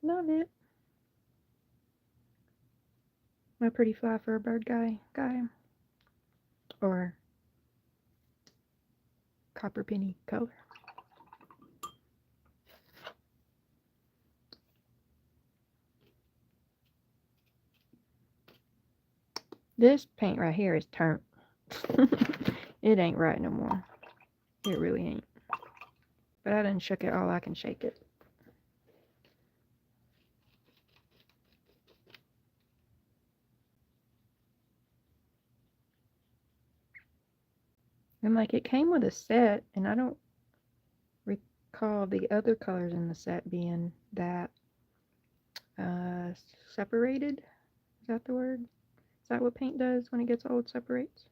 Love it. My pretty fly for a bird guy. Or copper penny color. This paint right here is turnt. It ain't right no more. It really ain't. But I done shook it all I can shake it. And like it came with a set, and I don't recall the other colors in the set being that separated. Is that the word? Is that what paint does when it gets old? Separates?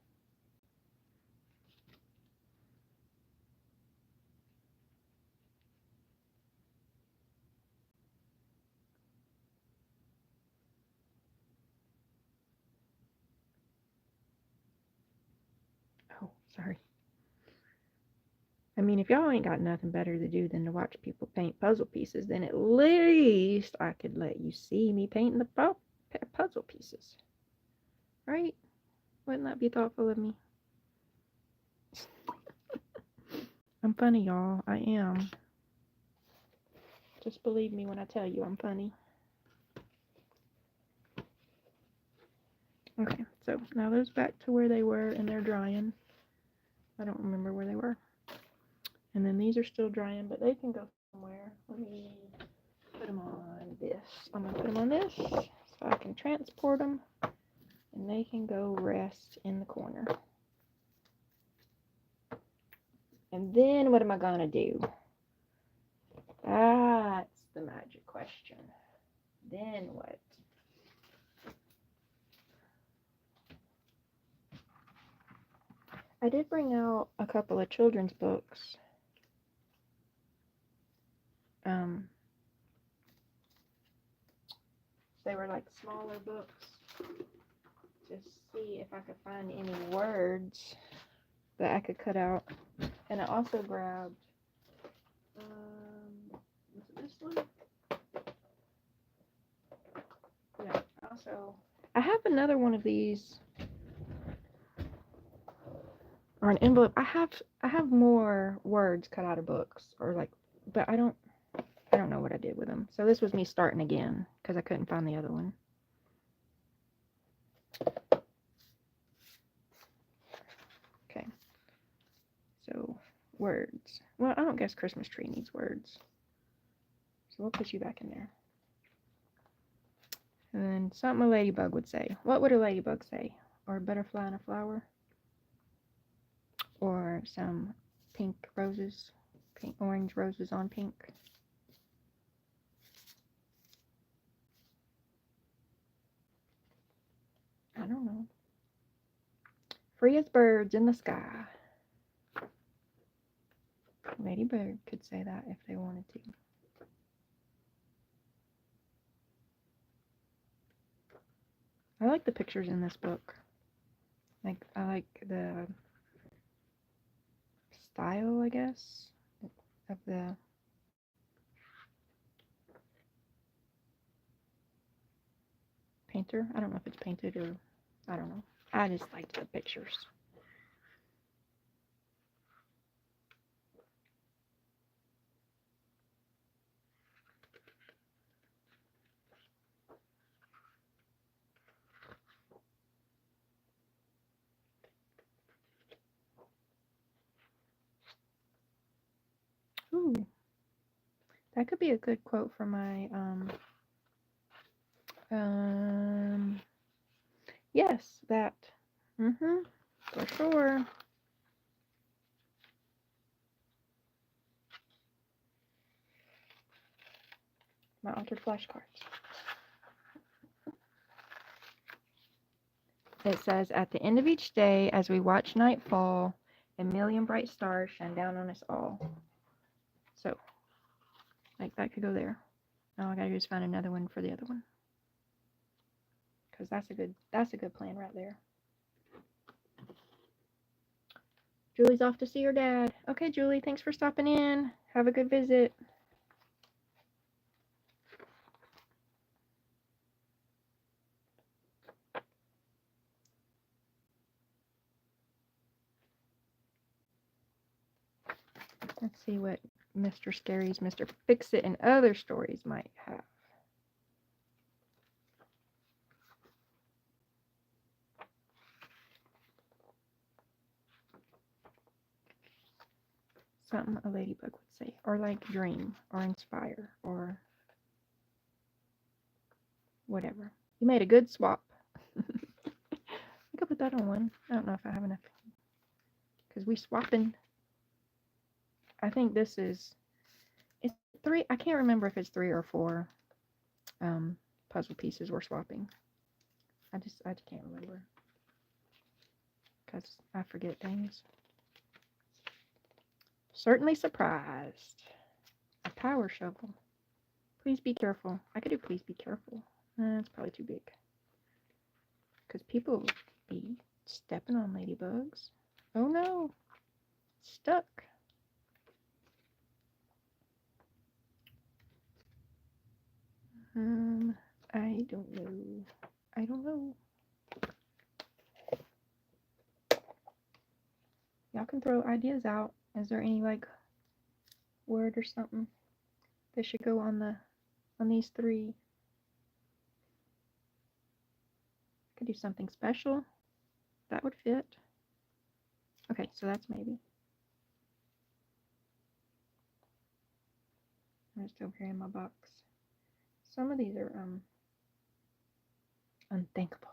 Oh, sorry. I mean, if y'all ain't got nothing better to do than to watch people paint puzzle pieces, then at least I could let you see me painting the puzzle pieces. Right? Wouldn't that be thoughtful of me? I'm funny, y'all. I am. Just believe me when I tell you I'm funny. Okay, so now those back to where they were and they're drying. I don't remember where they were. And then these are still drying, but they can go somewhere. Let me put them on this. I'm going to put them on this so I can transport them. And they can go rest in the corner. And then what am I going to do? That's the magic question. Then what? I did bring out a couple of children's books. They were like smaller books to see if I could find any words that I could cut out. And I also grabbed, was it this one? Yeah, I have another one of these, or an envelope. I have more words cut out of books, or like, but I don't know what I did with them. So this was me starting again because I couldn't find the other one. Okay. So words. Well, I don't guess Christmas tree needs words. So we'll put you back in there. And then something a ladybug would say. What would a ladybug say? Or a butterfly and a flower? Or some pink roses, pink, orange roses on pink. I don't know. Free as birds in the sky. Ladybird could say that if they wanted to. I like the pictures in this book. Like, I like the style, I guess, of the painter. I don't know if it's painted or I don't know. I just liked the pictures. Ooh, that could be a good quote for my yes, that. For sure. My altered flashcards. It says, at the end of each day, as we watch night fall, a million bright stars shine down on us all. So, like, that could go there. Now I gotta just find another one for the other one. Because that's a good plan right there. Julie's off to see her dad. Okay, Julie, thanks for stopping in. Have a good visit. Let's see what Mr. Scary's Mr. Fix-It and other stories might have. Something a ladybug would say. Or like dream or inspire or whatever. You made a good swap. I could put that on one. I don't know if I have enough. Because we swapping. I think this is, it's 3. I can't remember if it's 3 or 4 puzzle pieces we're swapping. I just can't remember. Because I forget things. Certainly surprised. A power shovel. Please be careful. I could do please be careful. It's probably too big. Because people be stepping on ladybugs. Oh no. Stuck. I don't know. I don't know. Y'all can throw ideas out. Is there any like word or something that should go on these 3? Could do something special. That would fit. Okay, so that's maybe. I'm just over here in my box. Some of these are unthinkable.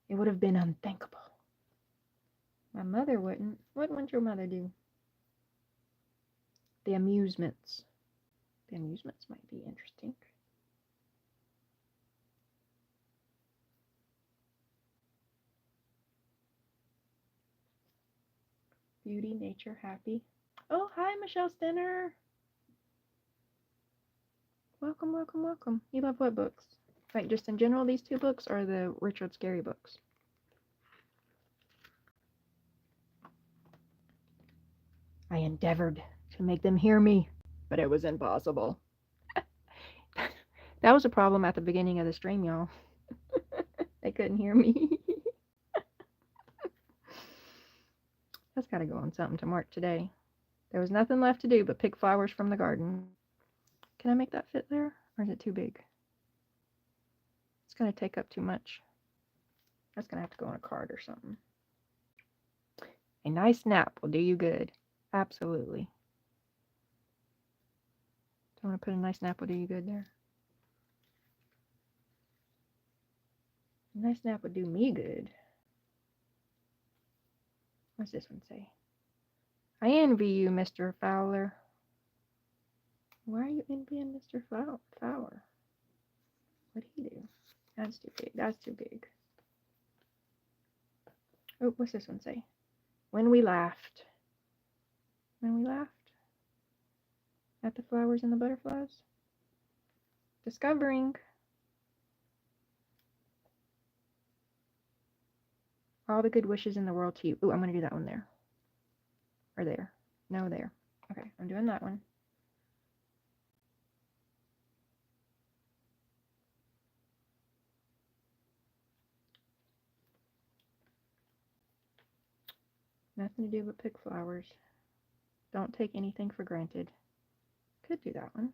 It would have been unthinkable. My mother wouldn't. What would your mother do? The amusements. The amusements might be interesting. Beauty, nature, happy. Oh, hi, Michelle Stenner. Welcome, welcome, welcome. You love what books? Like just in general, these 2 books or the Richard Scarry books? I endeavored to make them hear me, but it was impossible. That was a problem at the beginning of the stream, y'all. They couldn't hear me. That's got to go on something to mark today. There was nothing left to do but pick flowers from the garden. Can I make that fit there? Or is it too big? It's going to take up too much. That's going to have to go on a card or something. A nice nap will do you good. Absolutely. I'm going to put a nice nap will do you good there. A nice nap would do me good. What's this one say? I envy you, Mr. Fowler. Why are you envying Mr. Fowler? What'd he do? That's too big. That's too big. Oh, what's this one say? When we laughed. When we laughed? At the flowers and the butterflies? Discovering. All the good wishes in the world to you. Oh, I'm going to do that one there. Or there. No, there. Okay, I'm doing that one. Nothing to do but pick flowers. Don't take anything for granted. Could do that one.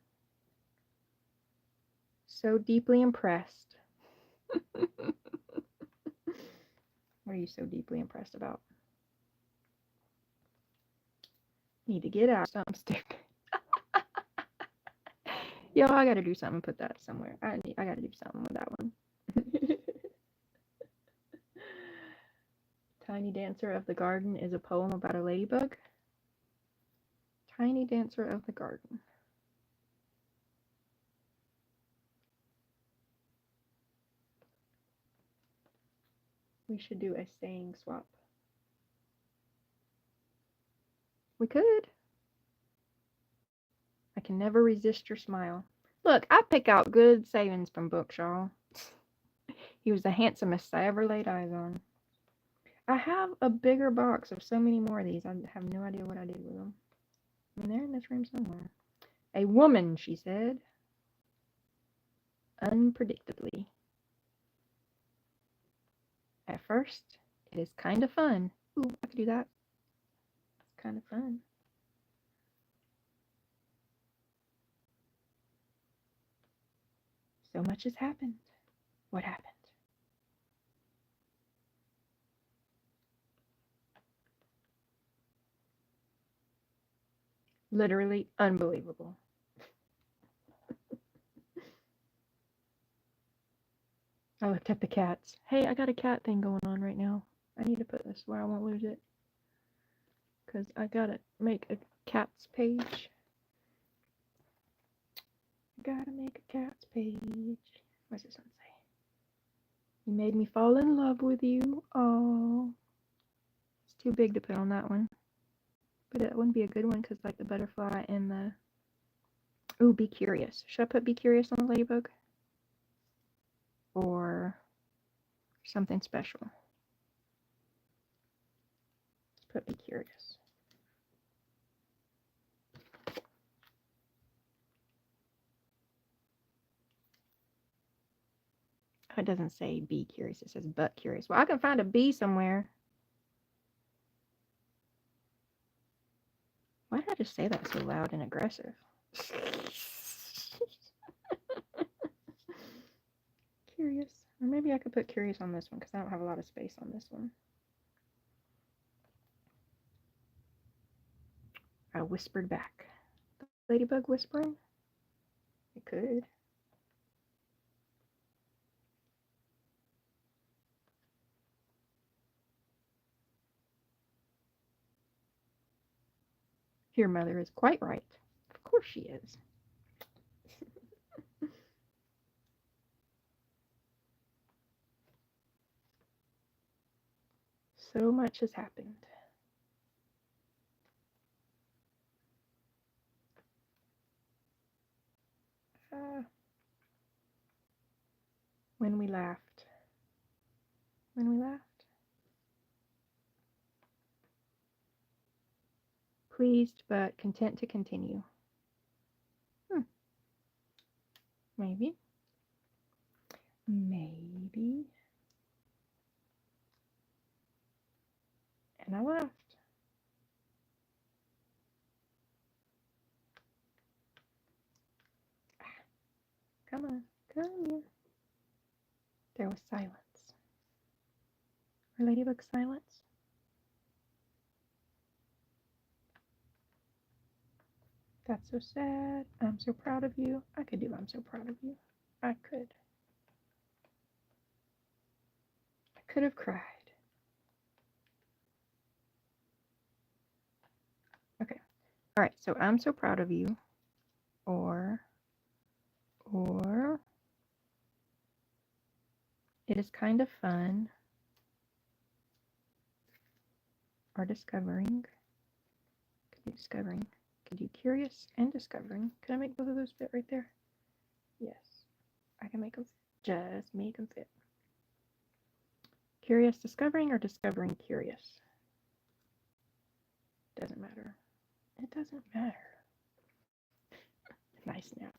So deeply impressed. What are you so deeply impressed about? Need to get out. Something stupid. Yo, I gotta do something. Put that somewhere. I gotta do something with that one. Tiny Dancer of the Garden is a poem about a ladybug. Tiny Dancer of the Garden. We should do a saying swap. We could. I can never resist your smile. Look, I pick out good sayings from books, y'all. He was the handsomest I ever laid eyes on. I have a bigger box of so many more of these. I have no idea what I did with them. I mean, they're in this room somewhere. A woman, she said. Unpredictably. At first, it is kind of fun. Ooh, I could do that. It's kind of fun. So much has happened. What happened? Literally unbelievable. I looked at the cats. Hey, I got a cat thing going on right now. I need to put this where I won't lose it. Because I gotta make a cat's page. Gotta make a cat's page. What's this one say? You made me fall in love with you. Oh, it's too big to put on that one. But it wouldn't be a good one because like the butterfly and the... Ooh, be curious. Should I put be curious on the ladybug? Or something special? Let's put be curious. It doesn't say be curious. It says but curious. Well, I can find a bee somewhere. Why did I just say that so loud and aggressive? Curious. Or maybe I could put curious on this one because I don't have a lot of space on this one. I whispered back. Ladybug whispering? It could. Your mother is quite right. Of course she is. So much has happened. When we laughed. When we laughed. Pleased but content to continue. Maybe. Maybe. And I laughed. Come on, come here. There was silence. Or ladybug silence. That's so sad. I'm so proud of you. I could do I'm so proud of you. I could. I could have cried. Okay. All right. So I'm so proud of you. Or it is kind of fun. Or discovering. Could be discovering. Could do curious and discovering. Could I make both of those fit right there? Yes. I can make them fit. Just make them fit. Curious discovering or discovering curious? Doesn't matter. It doesn't matter. Nice nap.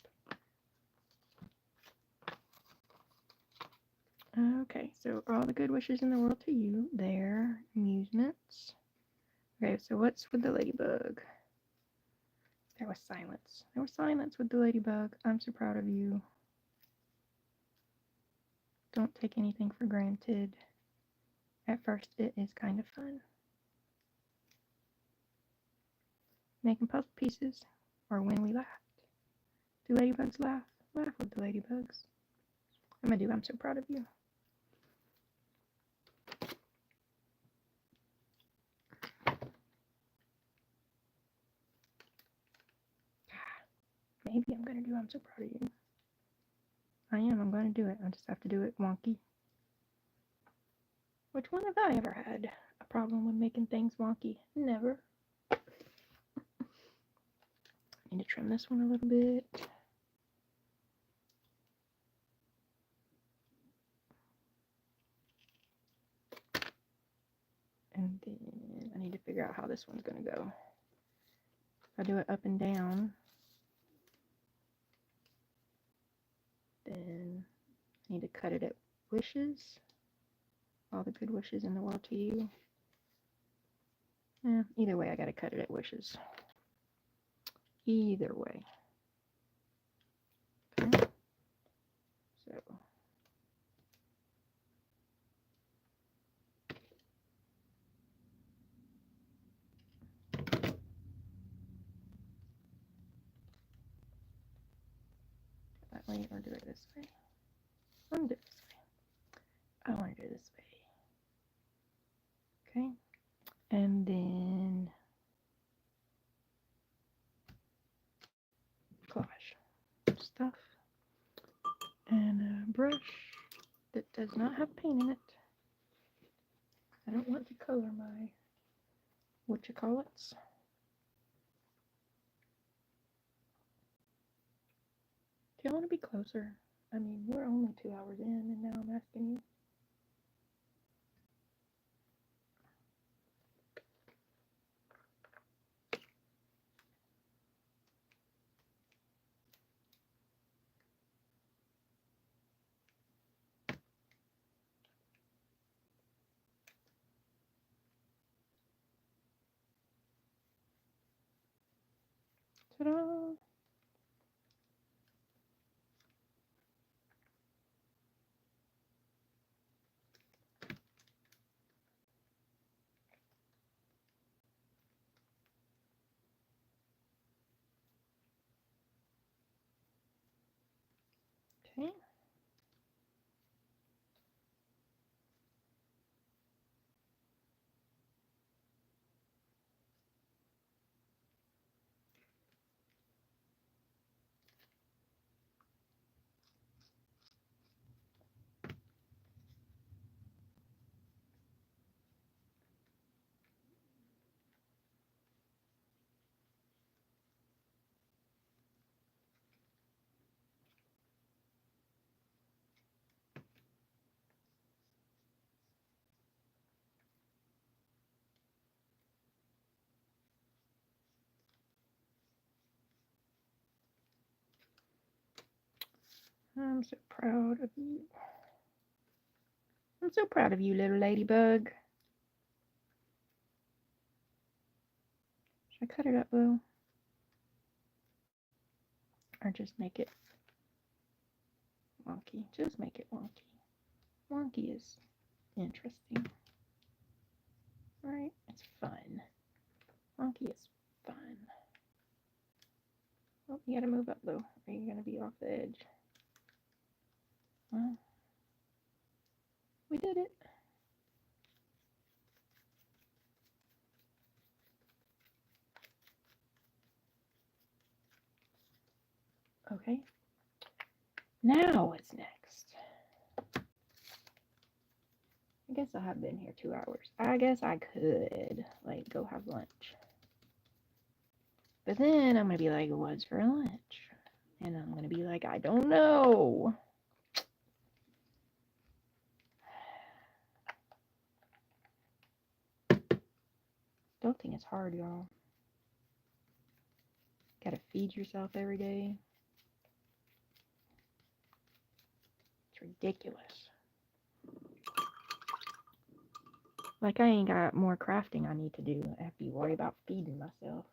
Okay, so all the good wishes in the world to you. There, amusements. Okay, so what's with the ladybug? There was silence. There was silence with the ladybug. I'm so proud of you. Don't take anything for granted. At first, it is kind of fun. Making puzzle pieces, or when we laughed. Do ladybugs laugh? Laugh with the ladybugs. I'm gonna do I'm so proud of you. Maybe I'm gonna do I'm so proud of you. I am. I'm gonna do it. I just have to do it wonky. Which one have I ever had a problem with making things wonky? Never. I need to trim this one a little bit. And then I need to figure out how this one's gonna go. If I do it up and down, then I need to cut it at wishes. All the good wishes in the world to you. Either way, I gotta cut it at wishes. Either way. Okay. So that way or do it this way. I'm gonna do it this way. I want to do it this way. Okay. And then collage stuff. And a brush that does not have paint in it. I don't want to color my whatchamacallits. Do you want to be closer? I mean, we're only 2 hours in, and now I'm asking you. Ta-da! Okay. I'm so proud of you. I'm so proud of you, little ladybug. Should I cut it up though? Or just make it wonky? Just make it wonky. Wonky is interesting. Right? It's fun. Wonky is fun. Oh, you gotta move up though, or you're gonna be off the edge. Well, we did it. Okay. Now what's next? I guess I have been here 2 hours. I guess I could, like, go have lunch. But then I'm gonna be like, what's for lunch? And I'm gonna be like, I don't know. Adulting is hard, y'all. Gotta feed yourself every day. It's ridiculous. Like, I ain't got more crafting I need to do. I have to worry about feeding myself.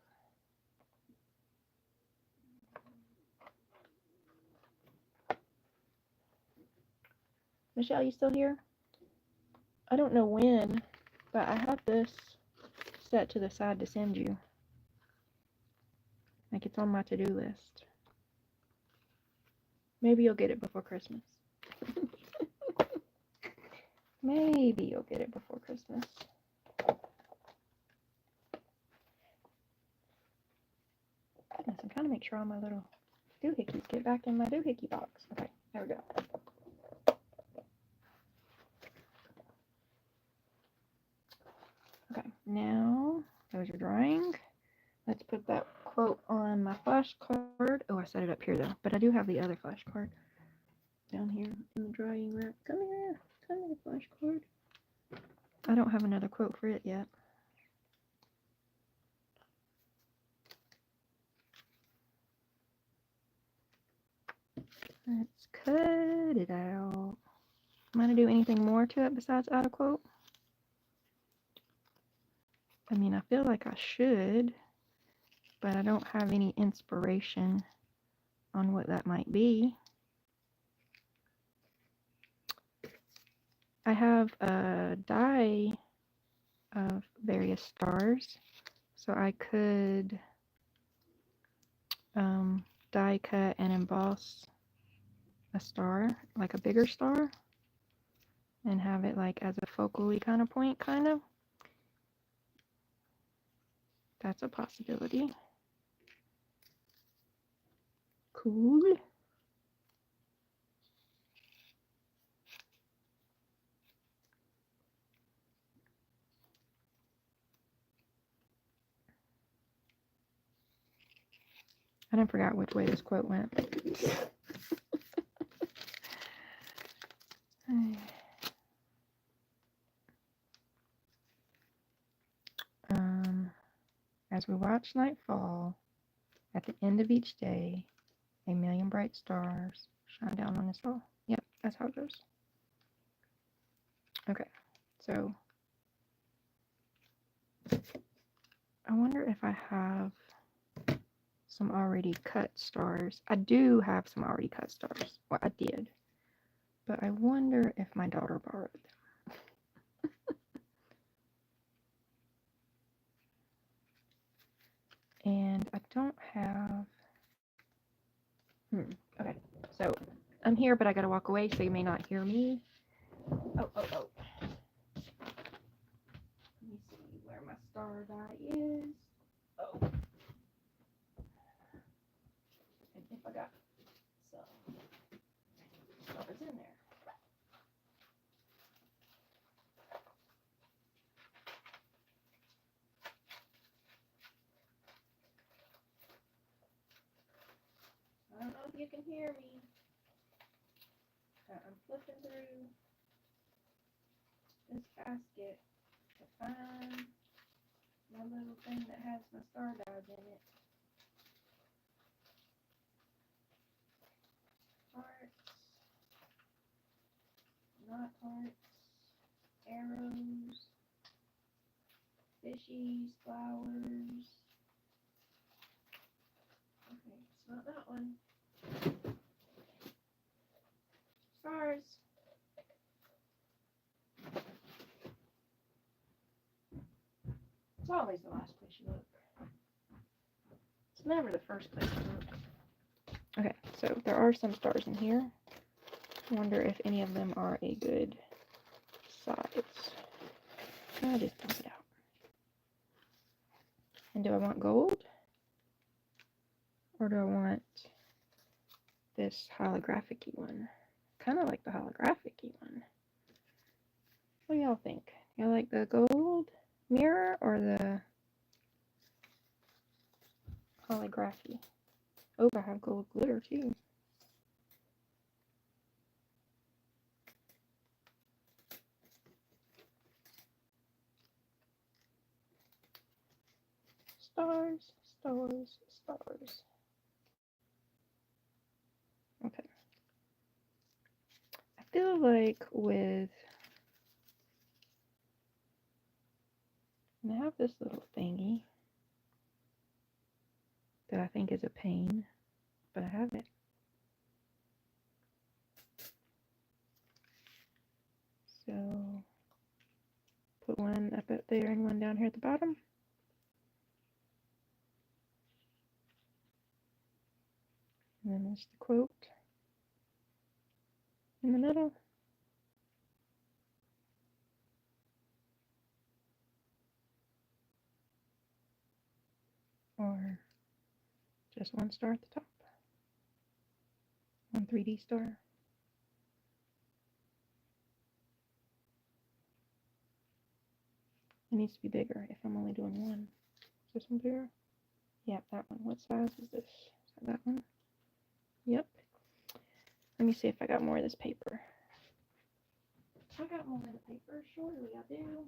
Michelle, you still here? I don't know when, but I have this set to the side to send you. Like, it's on my to-do list. Maybe you'll get it before Christmas. Maybe you'll get it before Christmas. Goodness, I'm trying to make sure all my little doohickeys get back in my doohickey box. Okay, there we go. Okay, now those are drying. Let's put that quote on my flashcard. Oh, I set it up here though, but I do have the other flashcard down here in the drying rack. Come here, flashcard. I don't have another quote for it yet. Let's cut it out. I'm gonna do anything more to it besides add a quote? I mean, I feel like I should, but I don't have any inspiration on what that might be. I have a die of various stars, so I could die cut and emboss a star, like a bigger star, and have it like as a focally kind of point, kind of. That's a possibility. Cool. I done forgot which way this quote went. As we watch night fall, at the end of each day, a million bright stars shine down on us all. Yep, that's how it goes. Okay, so I wonder if I have some already cut stars. I do have some already cut stars. Well, I did. But I wonder if my daughter borrowed them. And I don't have... Okay, so I'm here, but I gotta walk away, so you may not hear me. Oh. Let me see where my star die is. Oh. And if I got some stars in there. I don't know if you can hear me. I'm flipping through this basket to find my little thing that has my star dies in it. Hearts, not hearts, arrows, fishies, flowers. Okay, it's not that one. Stars. It's always the last place you look. It's never the first place you look. Okay, so there are some stars in here. I wonder if any of them are a good size. I'll just dump it out. And do I want gold? Or do I want this holographic-y one? Kind of like the holographic-y one. What do y'all think? Y'all like the gold mirror or the holography? Oh, I have gold glitter too. Stars, stars, stars. Okay. I feel like with, and I have this little thingy that I think is a pain, but I have it. So put one up there and one down here at the bottom. And then there's the quote in the middle. Or just one star at the top. One 3D star. It needs to be bigger if I'm only doing one. Is this one bigger? Yep, that one. What size is this? Is that one? Yep. Let me see if I got more of this paper. I got more of the paper. Surely I do.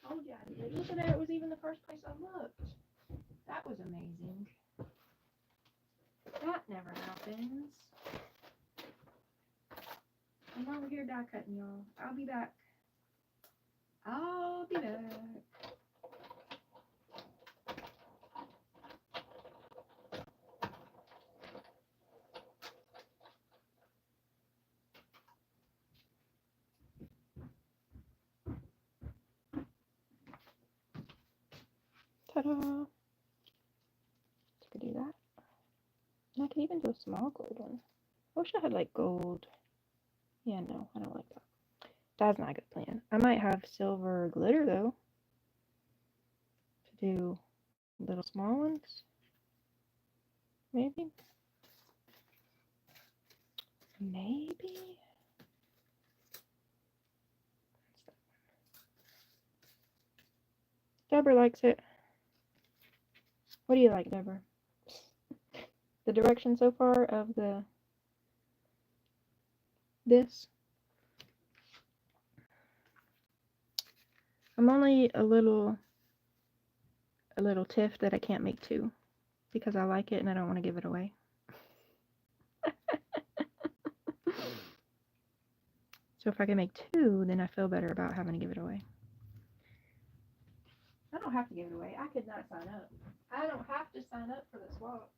Oh yeah, I did. Look at that. It was even the first place I looked. That was amazing. That never happens. I'm over here die cutting, y'all. I'll be back. I'll be back. Ta-da! So I could do that. And I could even do a small gold one. I wish I had like gold. Yeah, no, I don't like that. That's not a good plan. I might have silver glitter though. To do little small ones. Maybe. Maybe. Deborah likes it. What do you like, Deborah? The direction so far of this? I'm only a little tiff that I can't make two because I like it and I don't want to give it away. So if I can make two, then I feel better about having to give it away. I don't have to give it away. I could not sign up. I don't have to sign up for the swap.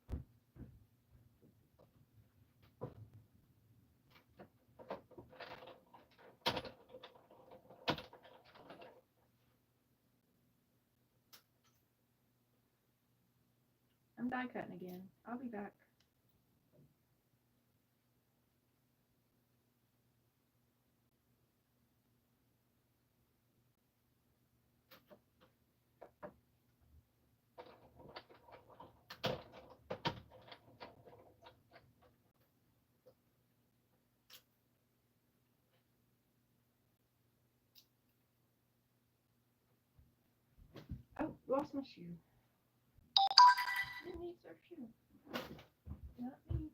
I'm die cutting again. I'll be back. Oh, lost my shoe. Who needs their shoe? Not me.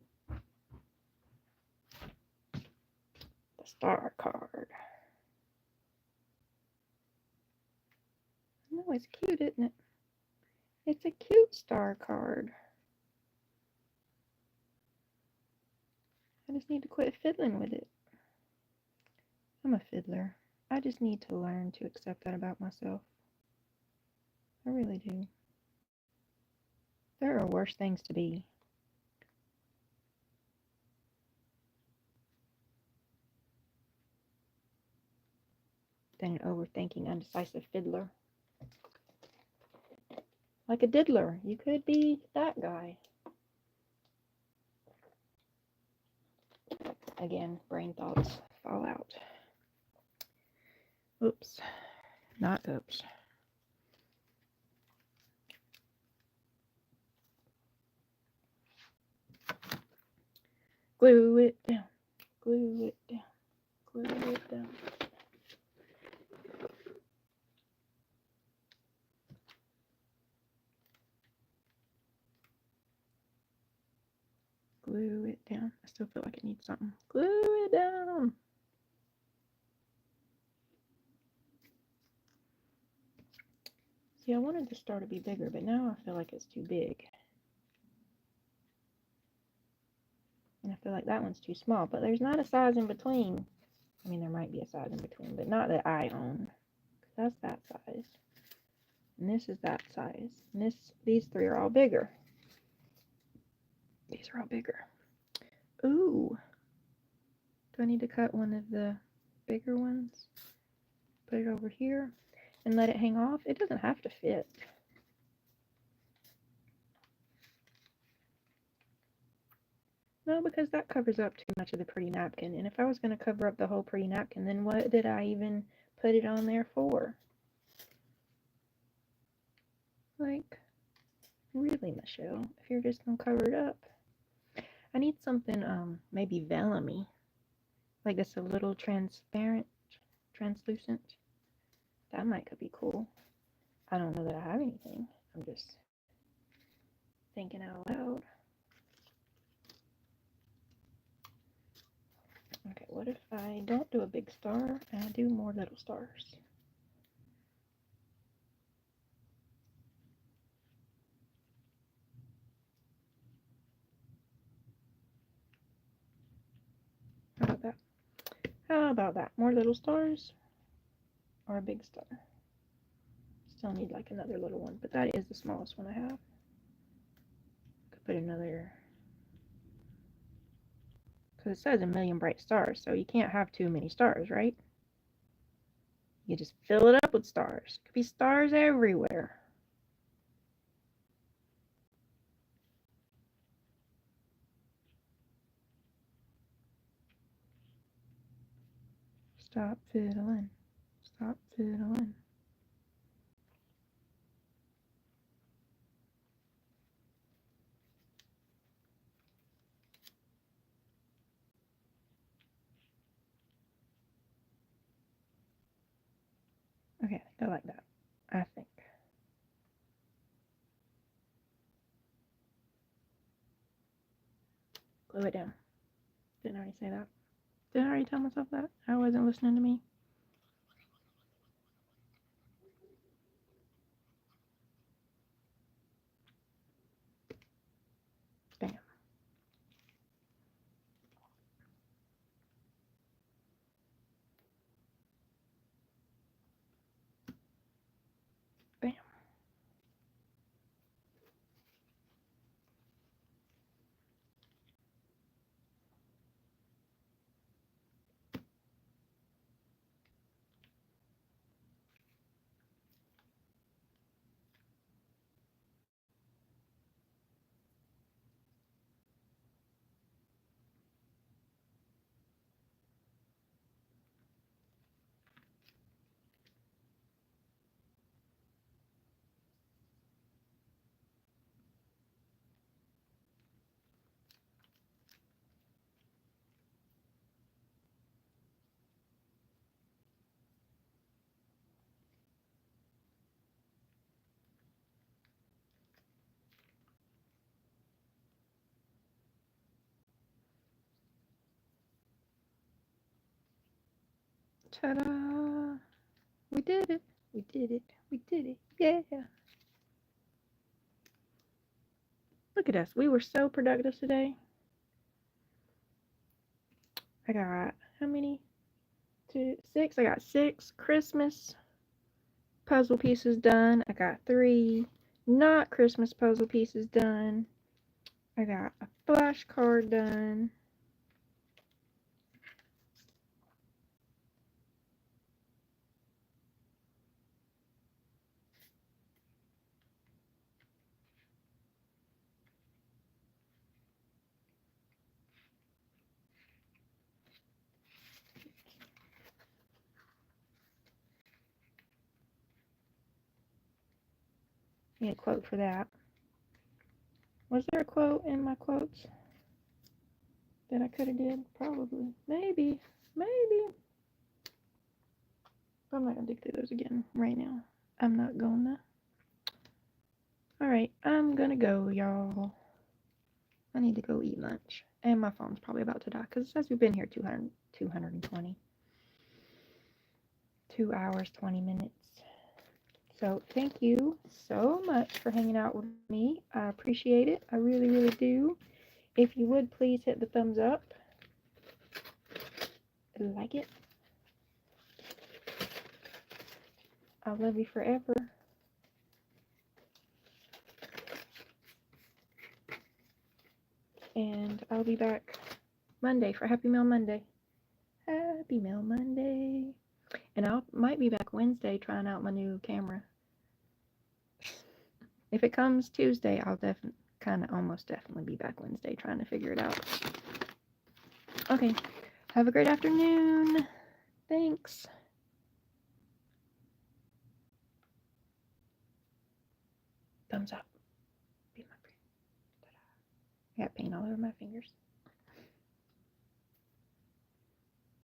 The star card. No, it's cute, isn't it? It's a cute star card. I just need to quit fiddling with it. I'm a fiddler. I just need to learn to accept that about myself. I really do. There are worse things to be. Than an overthinking, undecisive fiddler. Like a diddler. You could be that guy. Again, brain thoughts fall out. Oops. Not oops. Glue it down. Glue it down. Glue it down. Glue it down. I still feel like it needs something. Glue it down. See, I wanted the star to be bigger, but now I feel like it's too big. And I feel like that one's too small, but there's not a size in between. I mean, there might be a size in between, but not that I own. That's that size. And this is that size. And these three are all bigger. These are all bigger. Ooh. Do I need to cut one of the bigger ones? Put it over here and let it hang off? It doesn't have to fit. No, because that covers up too much of the pretty napkin. And if I was going to cover up the whole pretty napkin, then what did I even put it on there for? Like, really, Michelle, if you're just going to cover it up. I need something, maybe vellum-y. Like it's a little transparent, translucent. That might could be cool. I don't know that I have anything. I'm just thinking out loud. Okay, what if I don't do a big star and I do more little stars? How about that? How about that? More little stars or a big star? Still need like another little one, but that is the smallest one I have. Could put another, because it says a million bright stars, so you can't have too many stars, right? You just fill it up with stars. Could be stars everywhere. Stop fiddling. Stop fiddling. Okay, I like that. I think. Glue it down. Didn't I already say that? Did I already tell myself that? I wasn't listening to me. Bam. Bam. Ta-da! We did it. We did it. We did it. Yeah. Look at us. We were so productive today. I got how many? 6. I got 6 Christmas puzzle pieces done. I got 3 not Christmas puzzle pieces done. I got a flashcard done. Need a quote for that. Was there a quote in my quotes that I could have did? Probably. Maybe. But I'm not going to dig through those again right now. I'm not gonna. Alright, I'm gonna go, y'all. I need to go eat lunch. And my phone's probably about to die because it says we've been here 220. 2 hours, 20 minutes. So thank you so much for hanging out with me. I appreciate it. I really, really do. If you would, please hit the thumbs up. Like it. I'll love you forever. And I'll be back Monday for Happy Mail Monday. Happy Mail Monday. And I might be back Wednesday trying out my new camera. If it comes Tuesday, I'll almost definitely be back Wednesday trying to figure it out. Okay. Have a great afternoon. Thanks. Thumbs up. Be my friend. I got paint all over my fingers.